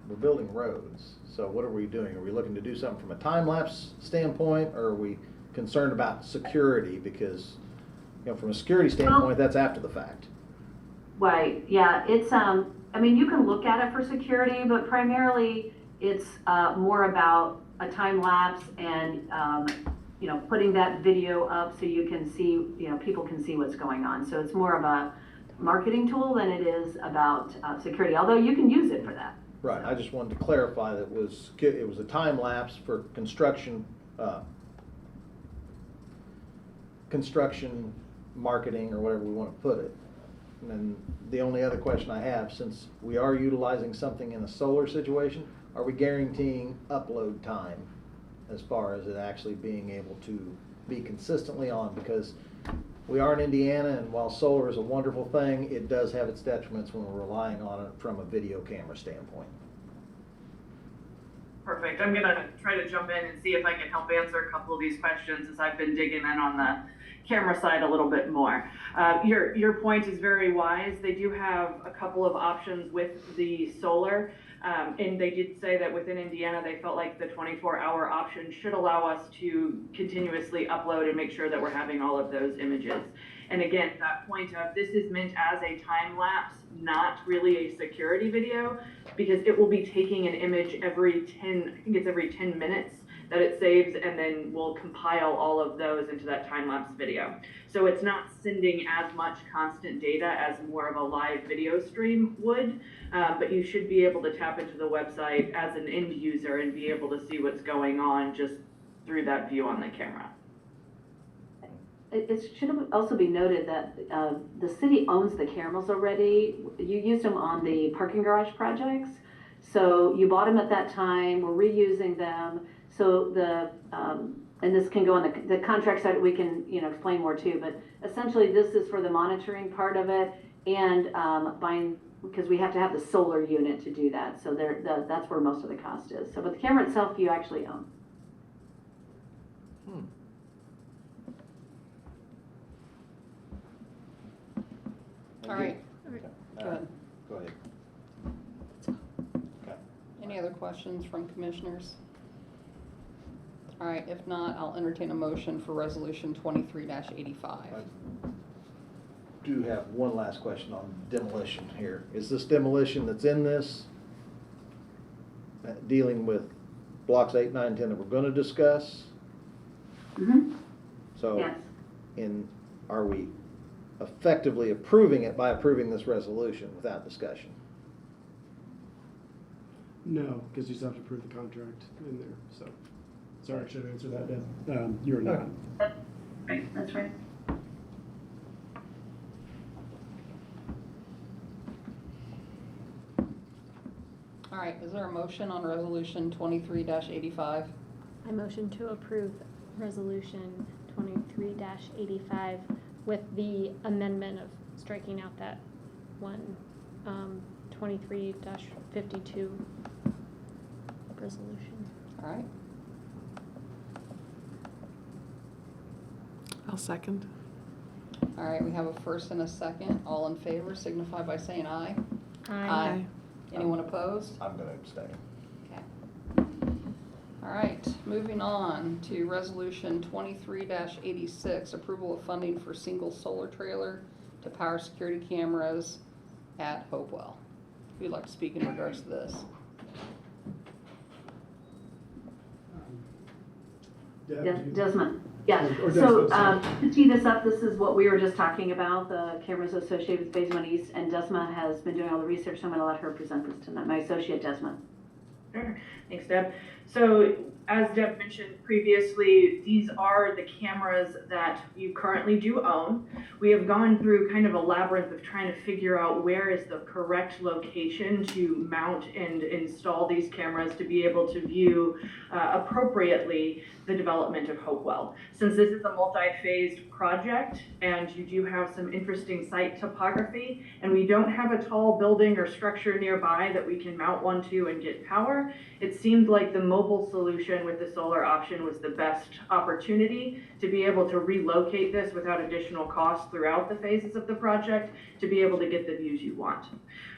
C: we're building roads, so what are we doing? Are we looking to do something from a time-lapse standpoint, or are we concerned about security? Because, you know, from a security standpoint, that's after the fact.
I: Right, yeah, it's, I mean, you can look at it for security, but primarily it's more about a time lapse and, you know, putting that video up so you can see, you know, people can see what's going on. So it's more of a marketing tool than it is about security, although you can use it for that.
C: Right, I just wanted to clarify that it was a time lapse for construction, construction marketing, or whatever we want to put it. And then the only other question I have, since we are utilizing something in a solar situation, are we guaranteeing upload time as far as it actually being able to be consistently on? Because we are in Indiana, and while solar is a wonderful thing, it does have its detriments when we're relying on it from a video camera standpoint.
O: Perfect. I'm gonna try to jump in and see if I can help answer a couple of these questions as I've been digging in on the camera side a little bit more. Your point is very wise. They do have a couple of options with the solar. And they did say that within Indiana, they felt like the 24-hour option should allow us to continuously upload and make sure that we're having all of those images. And again, that point of this is meant as a time lapse, not really a security video, because it will be taking an image every 10 minutes that it saves, and then we'll compile all of those into that time-lapse video. So it's not sending as much constant data as more of a live video stream would, but you should be able to tap into the website as an end user and be able to see what's going on just through that view on the camera.
I: It should also be noted that the city owns the cameras already. You used them on the parking garage projects. So you bought them at that time, we're reusing them. So and this can go on the contract side, we can, you know, explain more too, but essentially this is for the monitoring part of it and buying, because we have to have the solar unit to do that. So that's where most of the cost is. So, but the camera itself, you actually own.
A: All right. Go ahead.
C: Go ahead. Okay.
A: Any other questions from commissioners? All right, if not, I'll entertain a motion for resolution 23-85.
C: I do have one last question on demolition here. Is this demolition that's in this dealing with blocks 8, 9, 10 that we're going to discuss?
I: Mm-hmm.
C: So,
I: yes.
C: Are we effectively approving it by approving this resolution without discussion?
D: No, because you still have to approve the contract in there, so. Sorry, I should have answered that, Deb. You're not.
I: Right, that's right.
A: All right, is there a motion on resolution 23-85?
K: I motion to approve resolution 23-85 with the amendment of striking out that one 23-52 resolution.
A: All right.
B: I'll second.
A: All right, we have a first and a second. All in favor signify by saying aye.
K: Aye.
A: Anyone opposed?
C: I'm going to abstain.
A: Okay. All right, moving on to resolution 23-86, approval of funding for single solar trailer to power security cameras at Hopewell. Who'd like to speak in regards to this?
I: Desmond. Yeah,
D: Or
I: so
D: Desmond,
I: to tee this up, this is what we were just talking about, the cameras associated with Phase 1 East, and Desma has been doing all the research, so I'm going to let her present this tonight, my associate Desmond.
O: Sure. Thanks, Deb. So As Deb mentioned previously, these are the cameras that you currently do own. We have gone through kind of a labyrinth of trying to figure out where is the correct location to mount and install these cameras to be able to view appropriately the development of Hopewell. Since this is a multi-phased project and you do have some interesting site topography and we don't have a tall building or structure nearby that we can mount one to and get power, it seemed like the mobile solution with the solar option was the best opportunity to be able to relocate this without additional costs throughout the phases of the project to be able to get the views you want.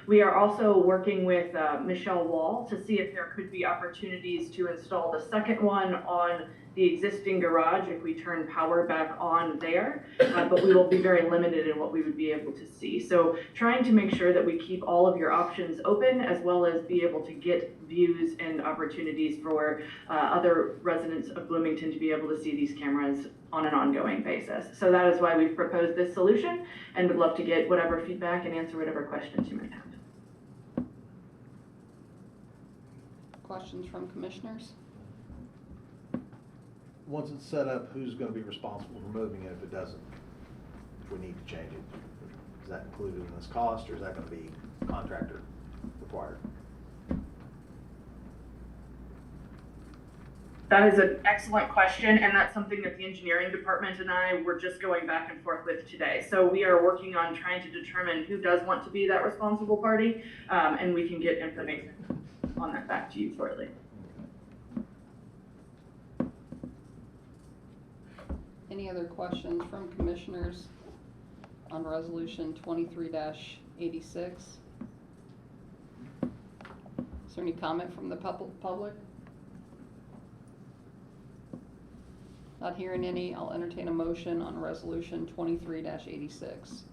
O: We are also working with Michelle Wall to see if there could be opportunities to install the second one on the existing garage if we turn power back on there, but we will be very limited in what we would be able to see. So trying to make sure that we keep all of your options open as well as be able to get views and opportunities for other residents of Bloomington to be able to see these cameras on an ongoing basis. So that is why we've proposed this solution and would love to get whatever feedback and answer whatever questions you might have.
A: Questions from commissioners?
C: Once it's set up, who's gonna be responsible for moving it if it doesn't? If we need to change it, is that included in this cost, or is that gonna be contractor required?
O: That is an excellent question, and that's something that the engineering department and I were just going back and forth with today. So we are working on trying to determine who does want to be that responsible party, and we can get information on that back to you shortly.
A: Any other questions from commissioners on resolution 23-86? Is there any comment from the public? Not hearing any, I'll entertain a motion on resolution 23-86.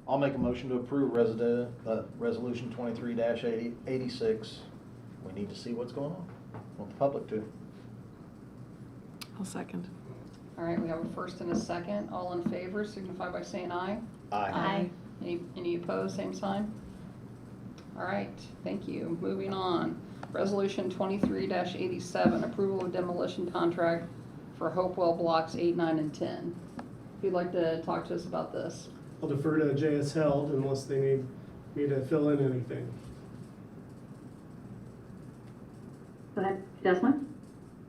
C: I'll make a motion to approve resolution 23-86. We need to see what's going on. Want the public to.
B: I'll second.
A: All right, we have a first and a second. All in favor signify by saying aye.
C: Aye.
A: Any opposed, same sign? All right, thank you. Moving on. Resolution 23-87, approval of demolition contract for Hopewell blocks 8, 9, and 10. If you'd like to talk to us about this.
D: I'll defer to JS Held unless they need me to fill in anything.
I: Go ahead, Desmond.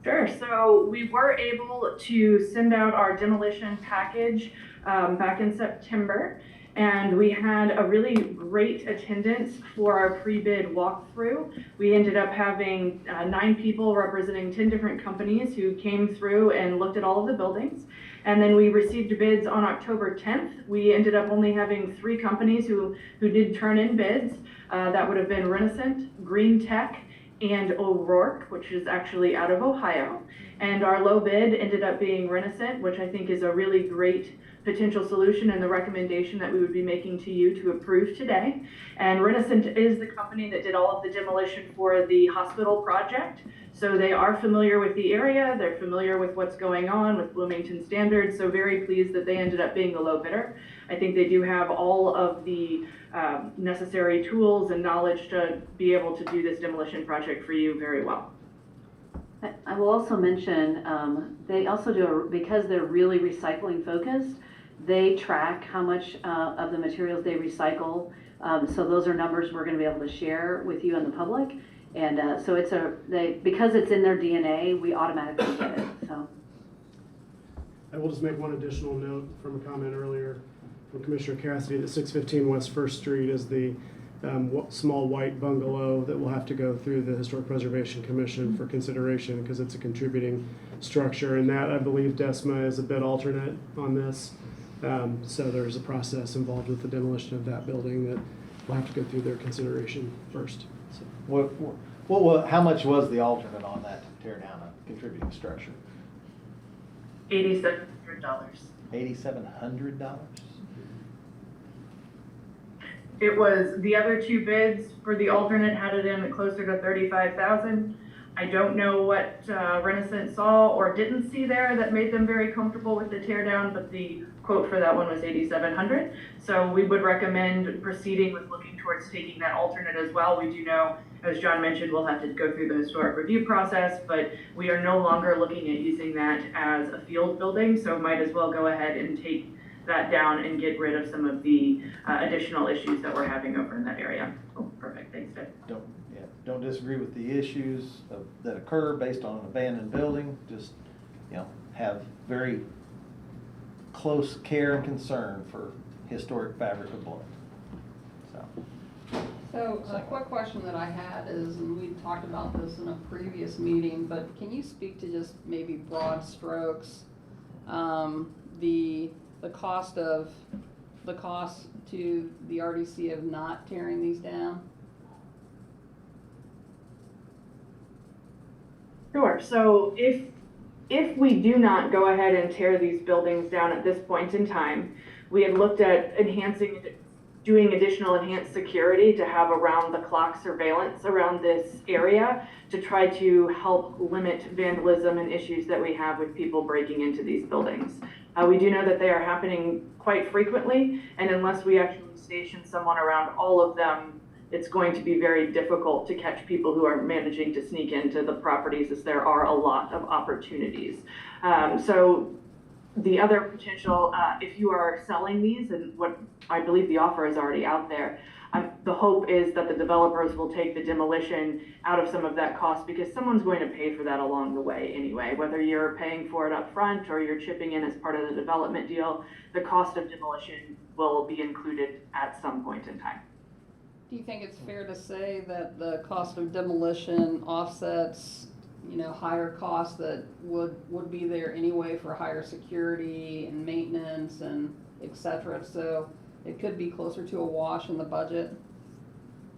O: Sure. So we were able to send out our demolition package back in September, and we had a really great attendance for our pre-bid walkthrough. We ended up having 9 people representing 10 different companies who came through and looked at all of the buildings. And then we received bids on October 10th. We ended up only having 3 companies who did turn in bids. That would have been Renaissance, Green Tech, and O'Rourke, which is actually out of Ohio. And our low bid ended up being Renaissance, which I think is a really great potential solution and the recommendation that we would be making to you to approve today. And Renaissance is the company that did all of the demolition for the hospital project. So they are familiar with the area, they're familiar with what's going on with Bloomington standards, so very pleased that they ended up being the low bidder. I think they do have all of the necessary tools and knowledge to be able to do this demolition project for you very well.
I: I will also mention, they also do, because they're really recycling focused, they track how much of the materials they recycle. So those are numbers we're going to be able to share with you and the public. And so it's because it's in their DNA, we automatically get it. So
D: I will just make one additional note from a comment earlier from Commissioner Cassidy that 615 West First Street is the small white bungalow that will have to go through the Historic Preservation Commission for consideration because it's a contributing structure. And that, I believe, DESMA is a bid alternate on this. So there's a process involved with the demolition of that building that will have to go through their consideration first. So.
C: How much was the alternate on that to tear down a contributing structure?
O: $8,700.
C: $8,700?
O: It was, the other 2 bids for the alternate had it in closer to $35,000. I don't know what Renaissance saw or didn't see there that made them very comfortable with the tear down, but the quote for that one was $8,700. So we would recommend proceeding with looking towards taking that alternate as well. We do know, as John mentioned, we'll have to go through the historic review process, but we are no longer looking at using that as a field building, so might as well go ahead and take that down and get rid of some of the additional issues that we're having over in that area. Oh, perfect, thanks, Deb.
C: Don't disagree with the issues that occur based on an abandoned building. Just, have very close care and concern for historic fabric of Bloomington.
A: So a quick question that I had is, and we talked about this in a previous meeting, but can you speak to just maybe broad strokes, the cost to the RDC of not tearing these down?
O: Sure, so if we do not go ahead and tear these buildings down at this point in time, we had looked at doing additional enhanced security to have around-the-clock surveillance around this area to try to help limit vandalism and issues that we have with people breaking into these buildings. We do know that they are happening quite frequently, and unless we actually station someone around all of them, it's going to be very difficult to catch people who are managing to sneak into the properties, as there are a lot of opportunities. So the other potential, if you are selling these, and what I believe the offer is already out there, the hope is that the developers will take the demolition out of some of that cost, because someone's going to pay for that along the way anyway. Whether you're paying for it up front or you're chipping in as part of the development deal, the cost of demolition will be included at some point in time.
A: Do you think it's fair to say that the cost of demolition offsets, higher costs that would be there anyway for higher security and maintenance and et cetera? So it could be closer to a wash in the budget?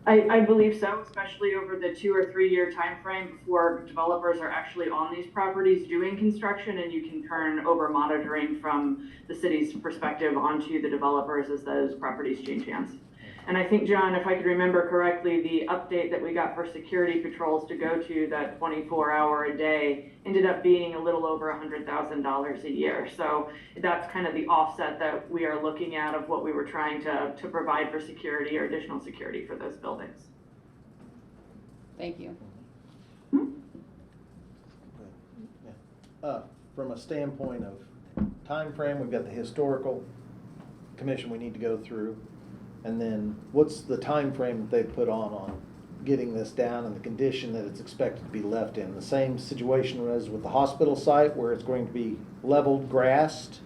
O: I believe so, especially over the 2 or 3 year time frame before developers are actually on these properties doing construction, and you can turn over monitoring from the city's perspective onto the developers as those properties change hands. And I think, John, if I could remember correctly, the update that we got for security patrols to go to that 24-hour a day ended up being a little over $100,000 a year. So that's kind of the offset that we are looking at of what we were trying to provide for security or additional security for those buildings.
A: Thank you.
C: From a standpoint of time frame, we've got the historical commission we need to go through. And then what's the time frame that they put on getting this down and the condition that it's expected to be left in? The same situation as with the hospital site, where it's going to be leveled, grassed?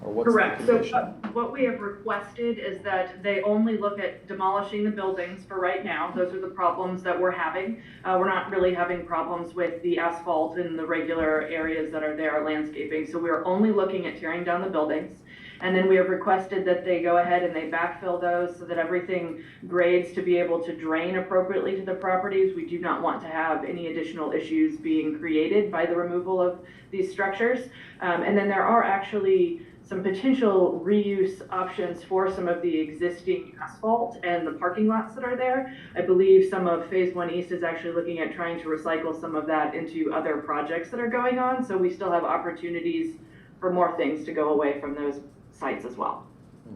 C: Or what's
O: correct.
C: the
O: So
C: condition?
O: what we have requested is that they only look at demolishing the buildings for right now. Those are the problems that we're having. We're not really having problems with the asphalt and the regular areas that are there, landscaping. So we're only looking at tearing down the buildings. And then we have requested that they go ahead and they backfill those so that everything grades to be able to drain appropriately to the properties. We do not want to have any additional issues being created by the removal of these structures. And then there are actually some potential reuse options for some of the existing asphalt and the parking lots that are there. I believe some of Phase 1 East is actually looking at trying to recycle some of that into other projects that are going on. So we still have opportunities for more things to go away from those sites as well.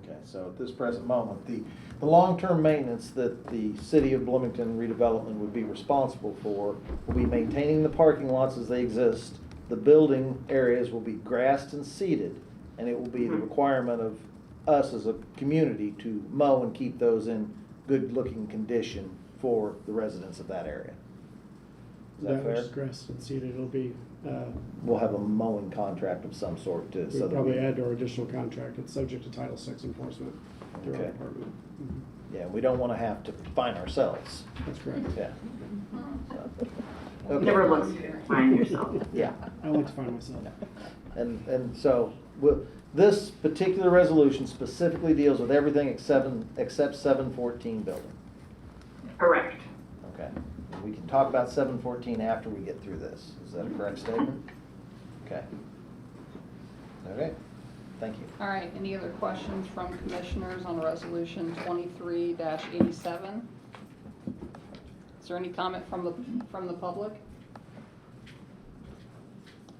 C: Okay, so at this present moment, the long-term maintenance that the City of Bloomington Redevelopment would be responsible for will be maintaining the parking lots as they exist. The building areas will be grassed and seeded, and it will be the requirement of us as a community to mow and keep those in good-looking condition for the residents of that area. Is that fair?
D: Grass and seeded, it'll be,
C: We'll have a mowing contract of some sort to, so
D: we'll
C: that
D: probably
C: we,
D: add to our additional contract. It's subject to Title VI enforcement through our
C: Okay.
D: department.
C: yeah, we don't want to have to fine ourselves.
D: That's correct.
C: Yeah.
O: It never looks good to find yourself.
C: Yeah.
D: I like to find myself.
C: And so, this particular resolution specifically deals with everything except 714 building.
O: Correct.
C: Okay. We can talk about 714 after we get through this. Is that a correct statement? Okay. Okay, thank you.
A: All right, any other questions from commissioners on resolution 23-87? Is there any comment from the public?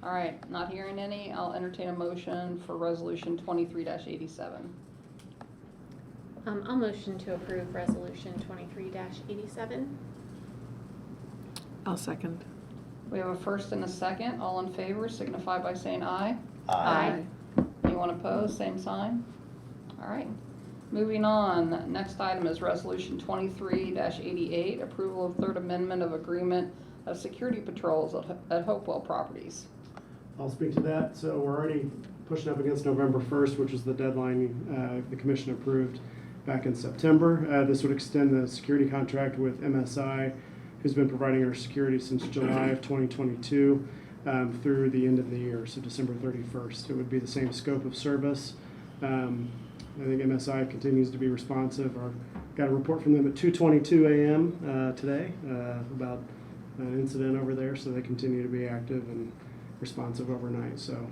A: All All right, not hearing any, I'll entertain a motion for resolution 23-87.
K: I'll motion to approve resolution 23-87.
B: I'll second.
A: We have a first and a second. All in favor signify by saying aye.
K: Aye.
A: Anyone opposed, same sign. All right. Moving on, next item is resolution 23-88, approval of third amendment of agreement of security patrols at Hopewell Properties.
D: I'll speak to that. So we're already pushing up against November 1st, which is the deadline the commission approved back in September. This would extend the security contract with MSI, who's been providing our security since July of 2022 through the end of the year, so December 31st. It would be the same scope of service. I think MSI continues to be responsive. Got a report from them at 2:22 a.m. Today about an incident over there, so they continue to be active and responsive overnight. So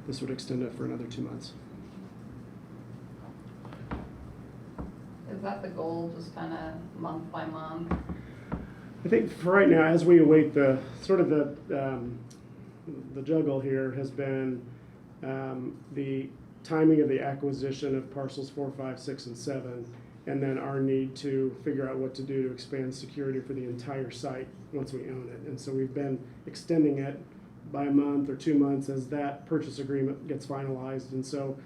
D: this would extend it for another 2 months.
A: Is that the goal, just kind of month by month?
D: I think for right now, as we await the sort of the juggle here has been the timing of the acquisition of parcels 4, 5, 6, and 7, and then our need to figure out what to do to expand security for the entire site once we own it. And so we've been extending it by a month or 2 months as that purchase agreement gets finalized. And so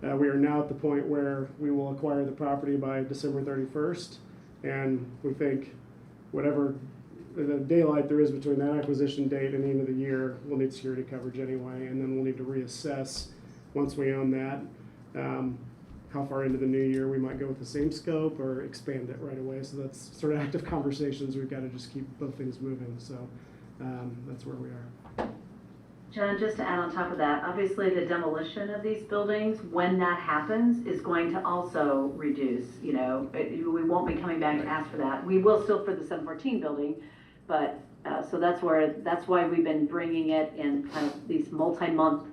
D: we are now at the point where we will acquire the property by December 31st, and we think whatever the daylight there is between that acquisition date and the end of the year, we'll need security coverage anyway, and then we'll need to reassess once we own that, how far into the new year we might go with the same scope or expand it right away. So that's sort of active conversations. We've got to just keep both things moving. So that's where we are.
I: John, just to add on top of that, obviously the demolition of these buildings, when that happens, is going to also reduce, we won't be coming back to ask for that. We will still for the 714 building, but, so that's why we've been bringing it in kind of these multi-month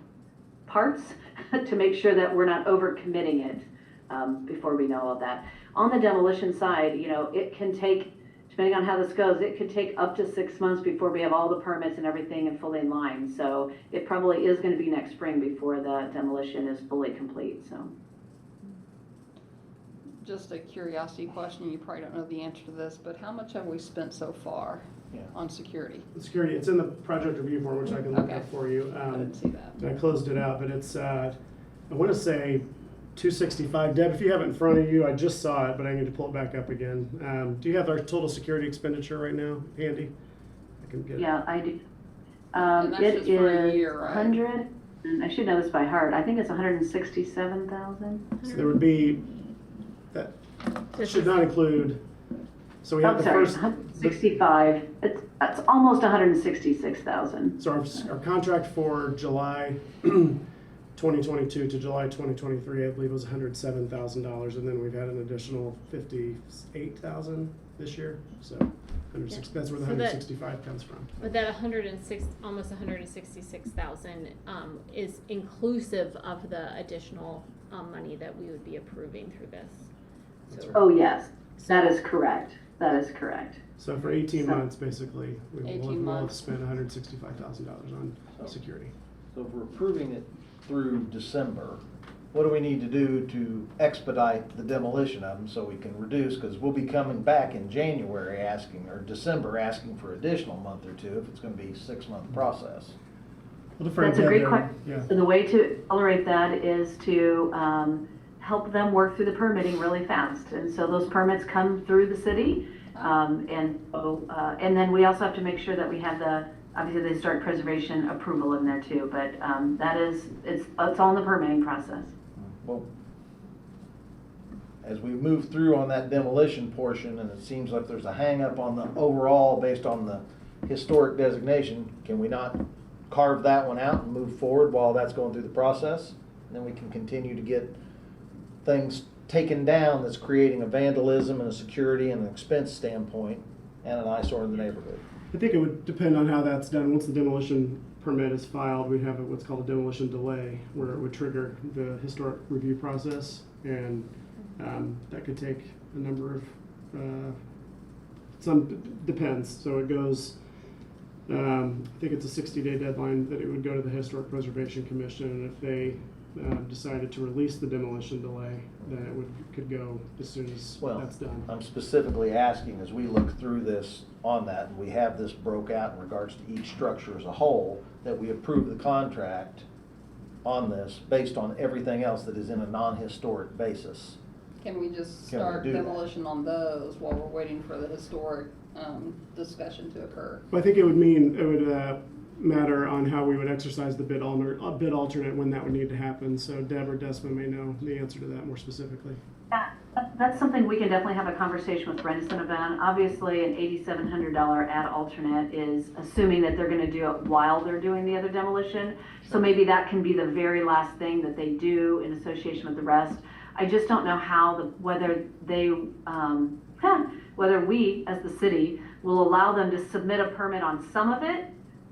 I: parts to make sure that we're not over-committing it before we know all that. On the demolition side, it can take, depending on how this goes, it could take up to 6 months before we have all the permits and everything and fully in line. So it probably is going to be next spring before the demolition is fully complete. So,
A: Just a curiosity question, you probably don't know the answer to this, but how much have we spent so far on security?
D: The security, it's in the project review form, which I can look up for you.
A: I didn't see that.
D: I closed it out, but it's, I want to say $265. Deb, if you have it in front of you, I just saw it, but I need to pull it back up again. Do you have our total security expenditure right now handy? I can get it.
I: yeah, I do.
A: And that's
I: It
A: just for a
I: is
A: year, right?
I: 100, and I should know this by heart. I think it's 167,000.
D: So there would be, that should not include, so we have the first.
I: 165. That's almost 166,000.
D: So our contract for July 2022 to July 2023, I believe, was $107,000, and then we've had an additional $58,000 this year. So 106. That's where the 165 comes from.
K: But that almost 166,000 is inclusive of the additional money that we would be approving through this.
D: That's right.
I: Oh yes, that is correct. That is correct.
D: So for 18 months, basically, we will
A: 18
D: have
A: months.
D: spent $165,000 on security.
C: So if we're approving it through December, what do we need to do to expedite the demolition of them so we can reduce? Because we'll be coming back in January or December asking for additional month or two if it's going to be a 6-month process.
I: That's a great question.
D: Yeah.
I: So the way to accelerate that is to help them work through the permitting really fast. And so those permits come through the city. And then we also have to make sure that we have obviously the historic preservation approval in there too. But it's all in the permitting process.
C: Well, as we move through on that demolition portion, and it seems like there's a hang up on the overall based on the historic designation, can we not carve that one out and move forward while that's going through the process? And then we can continue to get things taken down that's creating a vandalism and a security and an expense standpoint and an eyesore in the neighborhood.
D: I think it would depend on how that's done. Once the demolition permit is filed, we'd have what's called a demolition delay, where it would trigger the historic review process, and that could take a number of, some depends. So it goes I think it's a 60-day deadline that it would go to the Historic Preservation Commission, and if they decided to release the demolition delay, then it could go as soon as that's done.
C: I'm specifically asking, as we look through this on that, and we have this broke out in regards to each structure as a whole, that we approve the contract on this based on everything else that is in a non-historic basis.
A: Can we just
C: Can we
A: start
C: do that?
A: demolition on those while we're waiting for the historic discussion to occur?
D: Well, I think it would matter on how we would exercise the bid alternate when that would need to happen. So Deb or Desmond may know the answer to that more specifically.
I: Yeah, that's something we can definitely have a conversation with Brendan about. Obviously, an $8,700 ad alternate is assuming that they're gonna do it while they're doing the other demolition. So maybe that can be the very last thing that they do in association with the rest. I just don't know whether we, as the city, will allow them to submit a permit on some of it,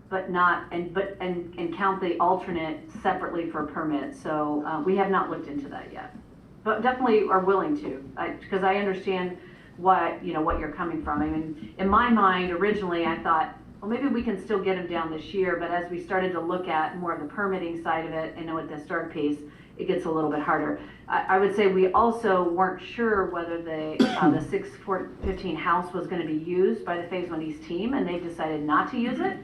I: but not, and count the alternate separately for a permit. So we have not looked into that yet, but definitely are willing to, because I understand what you're coming from. I mean, in my mind, originally I thought, well, maybe we can still get them down this year, but as we started to look at more of the permitting side of it, and with the historic piece, it gets a little bit harder. I would say we also weren't sure whether the 615 house was going to be used by the Phase 1 East team, and they've decided not to use it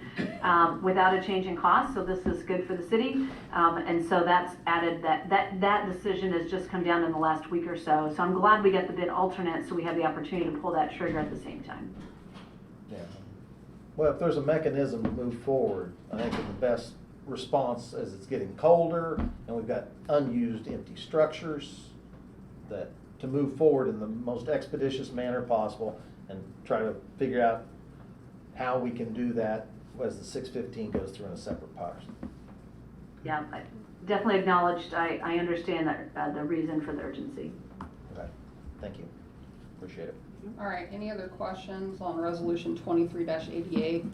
I: without a change in cost. So this is good for the city, and so that's added that decision has just come down in the last week or so. So I'm glad we get the bid alternate, so we have the opportunity to pull that trigger at the same time.
C: Yeah. Well, if there's a mechanism to move forward, I think the best response as it's getting colder and we've got unused empty structures, that to move forward in the most expeditious manner possible and try to figure out how we can do that as the 615 goes through in a separate parcel.
I: Yeah, I definitely acknowledged. I understand that the reason for the urgency.
C: Okay, thank you. Appreciate it.
A: All right, any other questions on resolution 23-88?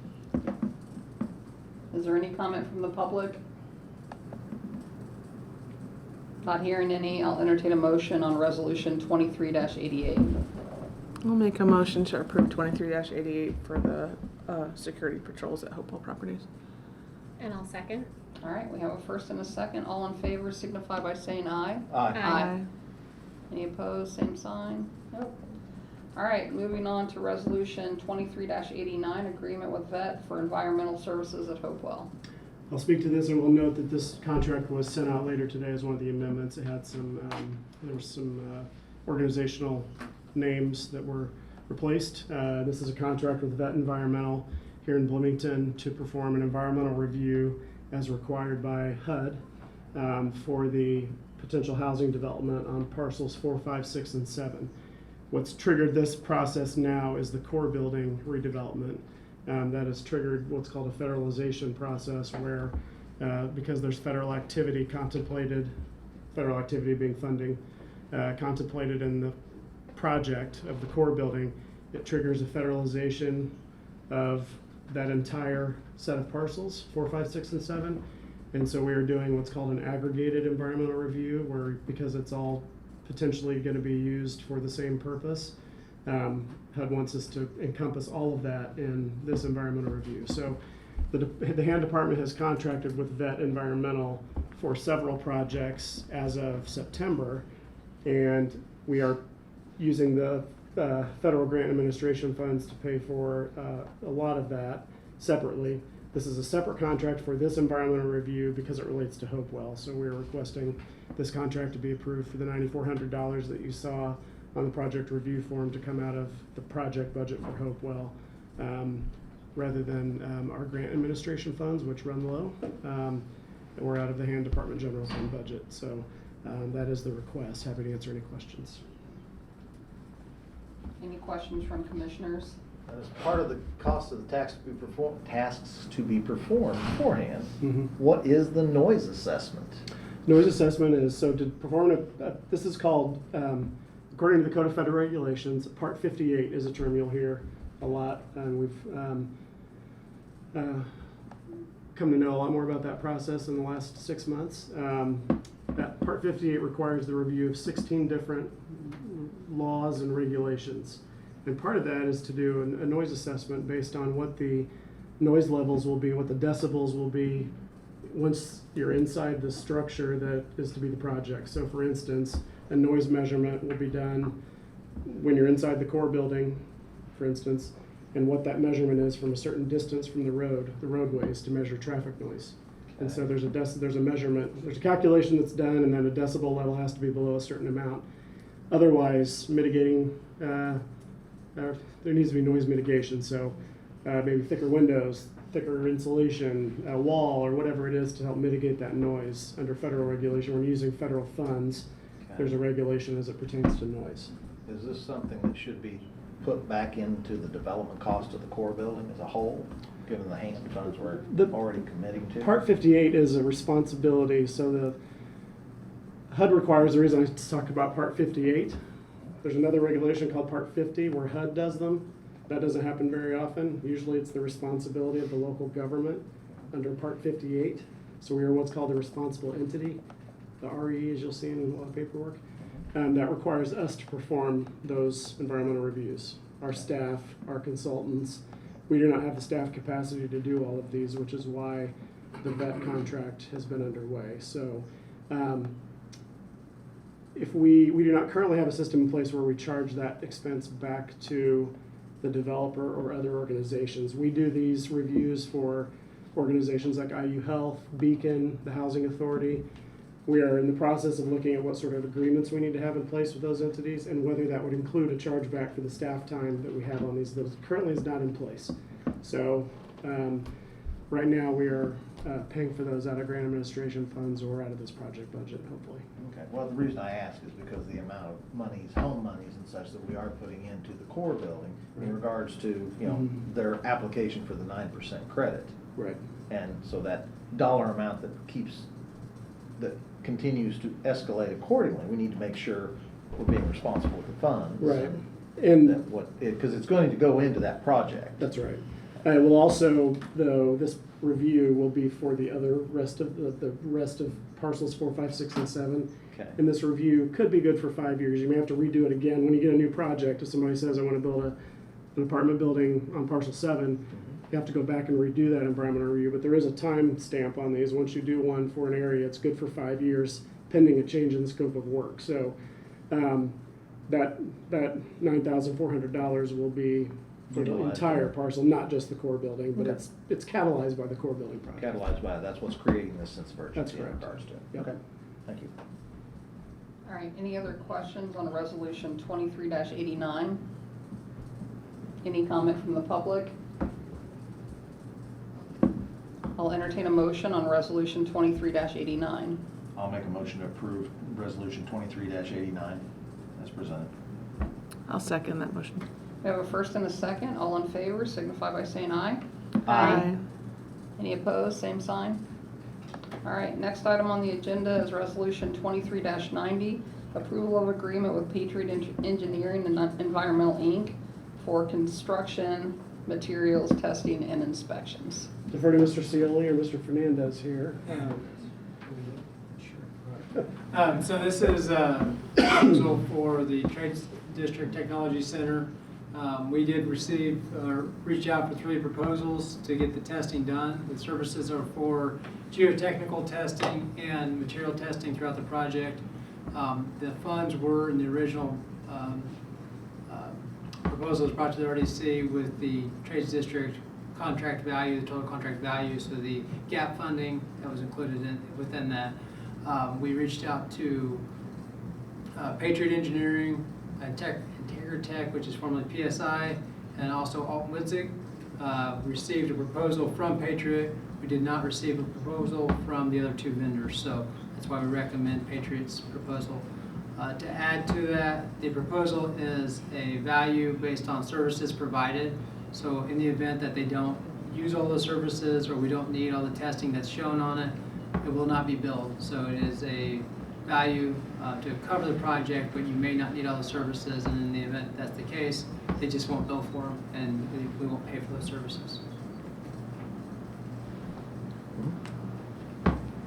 A: Is there any comment from the public? Not hearing any, I'll entertain a motion on resolution 23-88.
B: I'll make a motion to approve 23-88 for the security patrols at Hopewell Properties.
K: And I'll second.
A: All right, we have a first and a second. All in favor signify by saying aye.
C: Aye.
A: Any opposed, same sign? Nope. All right, moving on to resolution 23-89, agreement with VET for environmental services at Hopewell.
D: I'll speak to this, and we'll note that this contract was sent out later today as one of the amendments. It had there were some organizational names that were replaced. This is a contract with VET Environmental here in Bloomington to perform an environmental review as required by HUD for the potential housing development on parcels 4, 5, 6, and 7. What's triggered this process now is the core building redevelopment. That has triggered what's called a federalization process where, because there's federal activity being funding, contemplated in the project of the core building, it triggers a federalization of that entire set of parcels, 4, 5, 6, and 7. And so we are doing what's called an aggregated environmental review where, because it's all potentially going to be used for the same purpose, HUD wants us to encompass all of that in this environmental review. So the hand department has contracted with VET Environmental for several projects as of September, and we are using the federal grant administration funds to pay for a lot of that separately. This is a separate contract for this environmental review because it relates to Hopewell. So we're requesting this contract to be approved for the $9,400 that you saw on the project review form to come out of the project budget for Hopewell, rather than our grant administration funds, which run low, or out of the hand department general fund budget. So that is the request. Happy to answer any questions.
A: Any questions from commissioners?
C: And as part of the cost of the tasks to be performed beforehand,
D: Mm-hmm.
C: what is the noise assessment?
D: Noise assessment is, so to perform this is called, according to the Code of Federal Regulations, Part 58 is a term you'll hear a lot, and we've come to know a lot more about that process in the last 6 months. That Part 58 requires the review of 16 different laws and regulations. And part of that is to do a noise assessment based on what the noise levels will be, what the decibels will be once you're inside the structure that is to be the project. So for instance, a noise measurement will be done when you're inside the core building, for instance, and what that measurement is from a certain distance from the roadways to measure traffic noise. And so there's a measurement, there's a calculation that's done, and then a decibel level has to be below a certain amount. Otherwise, mitigating, there needs to be noise mitigation, so maybe thicker windows, thicker insulation, a wall, or whatever it is to help mitigate that noise. Under federal regulation, when using federal funds, there's a regulation as it pertains to noise.
C: Is this something that should be put back into the development cost of the core building as a whole, given the hand funds we're already committing to?
D: Part 58 is a responsibility, so the HUD requires, the reason I talk about Part 58, there's another regulation called Part 50 where HUD does them. That doesn't happen very often. Usually it's the responsibility of the local government under Part 58. So we are what's called a responsible entity, the RE, as you'll see in a lot of paperwork. And that requires us to perform those environmental reviews. Our staff, our consultants, we do not have the staff capacity to do all of these, which is why the vet contract has been underway. So if we do not currently have a system in place where we charge that expense back to the developer or other organizations. We do these reviews for organizations like IU Health, Beacon, the Housing Authority. We are in the process of looking at what sort of agreements we need to have in place with those entities and whether that would include a chargeback for the staff time that we have on these. That currently is not in place. So right now we are paying for those out of grant administration funds or out of this project budget, hopefully.
C: Okay, well, the reason I ask is because the amount of monies, home monies and such that we are putting into the core building in regards to, you know, their application for the 9% credit.
D: Right.
C: And so that dollar amount that continues to escalate accordingly, we need to make sure we're being responsible with the funds.
D: Right. And
C: because it's going to go into that project.
D: That's right. And we'll also, though, this review will be for the rest of parcels 4, 5, 6, and 7.
C: Okay.
D: And this review could be good for 5 years. You may have to redo it again when you get a new project. If somebody says, I want to build an apartment building on parcel 7, you have to go back and redo that environmental review. But there is a time stamp on these. Once you do one for an area, it's good for 5 years, pending a change in the scope of work. So that $9,400 will be for the entire parcel, not just the core building, but it's catalyzed by the core building project.
C: Catalyzed by it. That's what's creating this sense of urgency.
D: That's correct.
C: In regards to it.
D: Yep.
C: Okay, thank you.
A: All right, any other questions on resolution 23-89? Any comment from the public? I'll entertain a motion on resolution 23-89.
C: I'll make a motion to approve resolution 23-89 as presented.
B: I'll second that motion.
A: We have a first and a second. All in favor signify by saying aye.
B: Aye.
A: Any opposed? Same sign. All right, next item on the agenda is resolution 23-90, approval of agreement with Patriot Engineering and Environmental Inc. for construction, materials, testing, and inspections.
D: Defer to Mr. Cioli or Mr. Fernandez here.
L: So this is a proposal for the Trades District Technology Center. We did reach out for 3 proposals to get the testing done. The services are for geotechnical testing and material testing throughout the project. The funds were in the original proposals brought to the RDC with the Trades District contract value, the total contract value, so the gap funding that was included within that. We reached out to Patriot Engineering, Tech, which is formerly PSI, and also Alt Witzig. Received a proposal from Patriot. We did not receive a proposal from the other 2 vendors, so that's why we recommend Patriot's proposal. To add to that, the proposal is a value based on services provided. So in the event that they don't use all those services or we don't need all the testing that's shown on it, it will not be billed. So it is a value to cover the project, but you may not need all the services, and in the event that's the case, they just won't bill for them, and we won't pay for those services.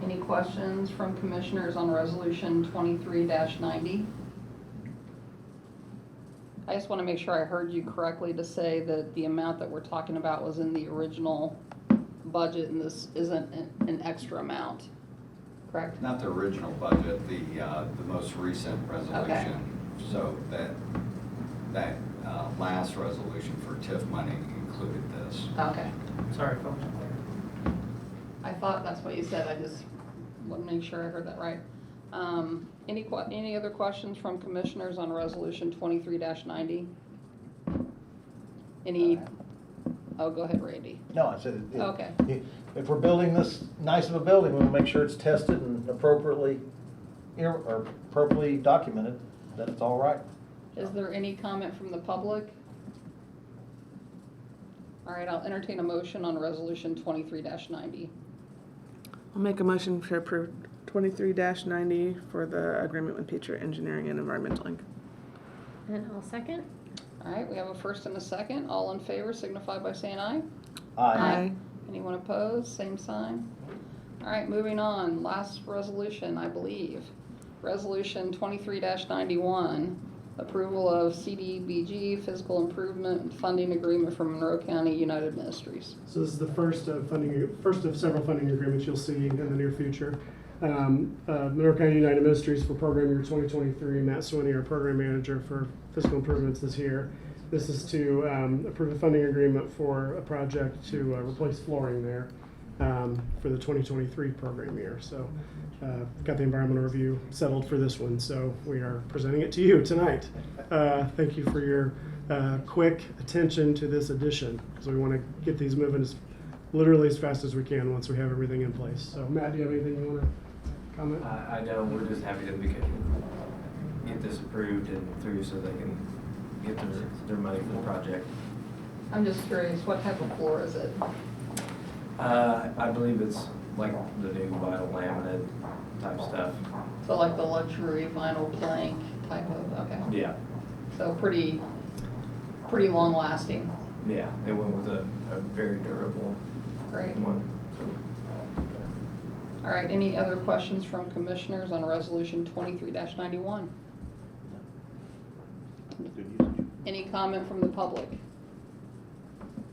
A: Any questions from commissioners on resolution 23-90? I just want to make sure I heard you correctly to say that the amount that we're talking about was in the original budget and this isn't an extra amount, correct?
M: Not the original budget, the most recent resolution. So that last resolution for TIF money included this.
A: Okay.
L: Sorry, folks.
A: I thought that's what you said. I just want to make sure I heard that right. Any other questions from commissioners on resolution 23-90? Any? Oh, go ahead, Randy.
C: No, I said,
A: Okay.
C: if we're building this nice of a building, we'll make sure it's tested and appropriately documented, that it's all right.
A: Is there any comment from the public? All right, I'll entertain a motion on resolution 23-90.
B: I'll make a motion to approve 23-90 for the agreement with Patriot Engineering and Environmental Inc.
K: And I'll second.
A: All right, we have a first and a second. All in favor signify by saying aye.
B: Aye.
A: Anyone opposed? Same sign. All right, moving on. Last resolution, I believe. Resolution 23-91, approval of CDBG physical improvement funding agreement from Monroe County United Ministries.
D: So this is the first of several funding agreements you'll see in the near future. Monroe County United Ministries for program year 2023. Matt Swinney, our program manager for physical improvements, is here. This is to approve a funding agreement for a project to replace flooring there for the 2023 program year. So got the environmental review settled for this one, so we are presenting it to you tonight. Thank you for your quick attention to this addition, because we want to get these moving literally as fast as we can once we have everything in place. So Matt, do you have anything you want to comment?
P: I know, we're just happy to get this approved and through so they can get their money for the project.
A: I'm just curious, what type of floor is it?
P: I believe it's like the new vinyl laminate type stuff.
A: So like the luxury vinyl plank type of, okay.
P: Yeah.
A: So pretty long lasting.
P: Yeah, they went with a very durable
A: Great.
P: one.
A: All right, any other questions from commissioners on resolution 23-91? Any comment from the public?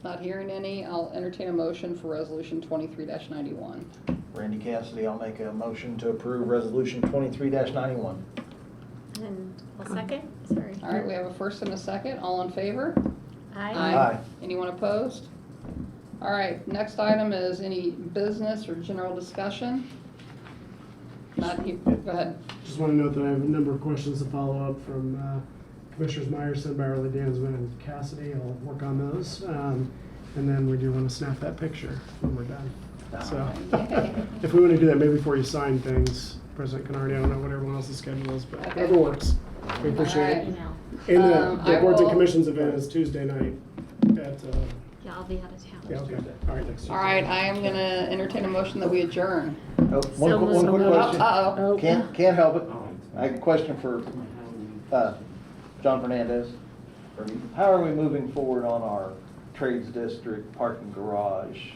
A: Not hearing any, I'll entertain a motion for resolution 23-91.
C: Randy Cassidy, I'll make a motion to approve resolution 23-91.
K: And I'll second. Sorry.
A: All right, we have a first and a second. All in favor?
K: Aye.
C: Aye.
A: Anyone opposed? All right, next item is any business or general discussion? Not here, go ahead.
D: Just want to note that I have a number of questions to follow up from Commissioners Meyerson, Byerly, Dansman, and Cassidy. I'll work on those. And then we do want to snap that picture when we're done. So if we want to do that maybe before you sign things, President Canardi, I don't know what everyone else's schedule is, but whatever works. We appreciate it. And the Boards and Commissions event is Tuesday night at
K: Yeah, I'll be out of town.
D: yeah, okay. All right, next Tuesday.
A: All right, I am going to entertain a motion that we adjourn.
C: Oh, one quick question.
A: Uh-oh.
C: Can't help it. I have a question for John Fernandez. How are we moving forward on our Trades District parking garage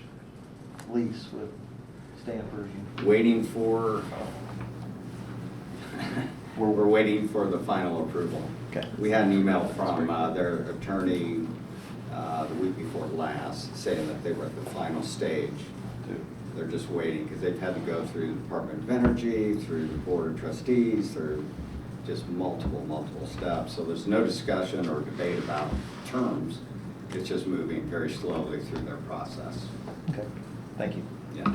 C: lease with Stanford?
M: Waiting for, we're waiting for the final approval.
C: Okay.
M: We had an email from their attorney the week before last saying that they were at the final stage. They're just waiting because they've had to go through the Department of Energy, through the Board of Trustees, through just multiple steps. So there's no discussion or debate about terms. It's just moving very slowly through their process.
C: Okay, thank you.
M: Yeah.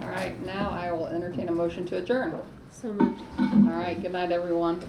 A: All right, now I will entertain a motion to adjourn.
K: So moved.
A: All right, good night, everyone.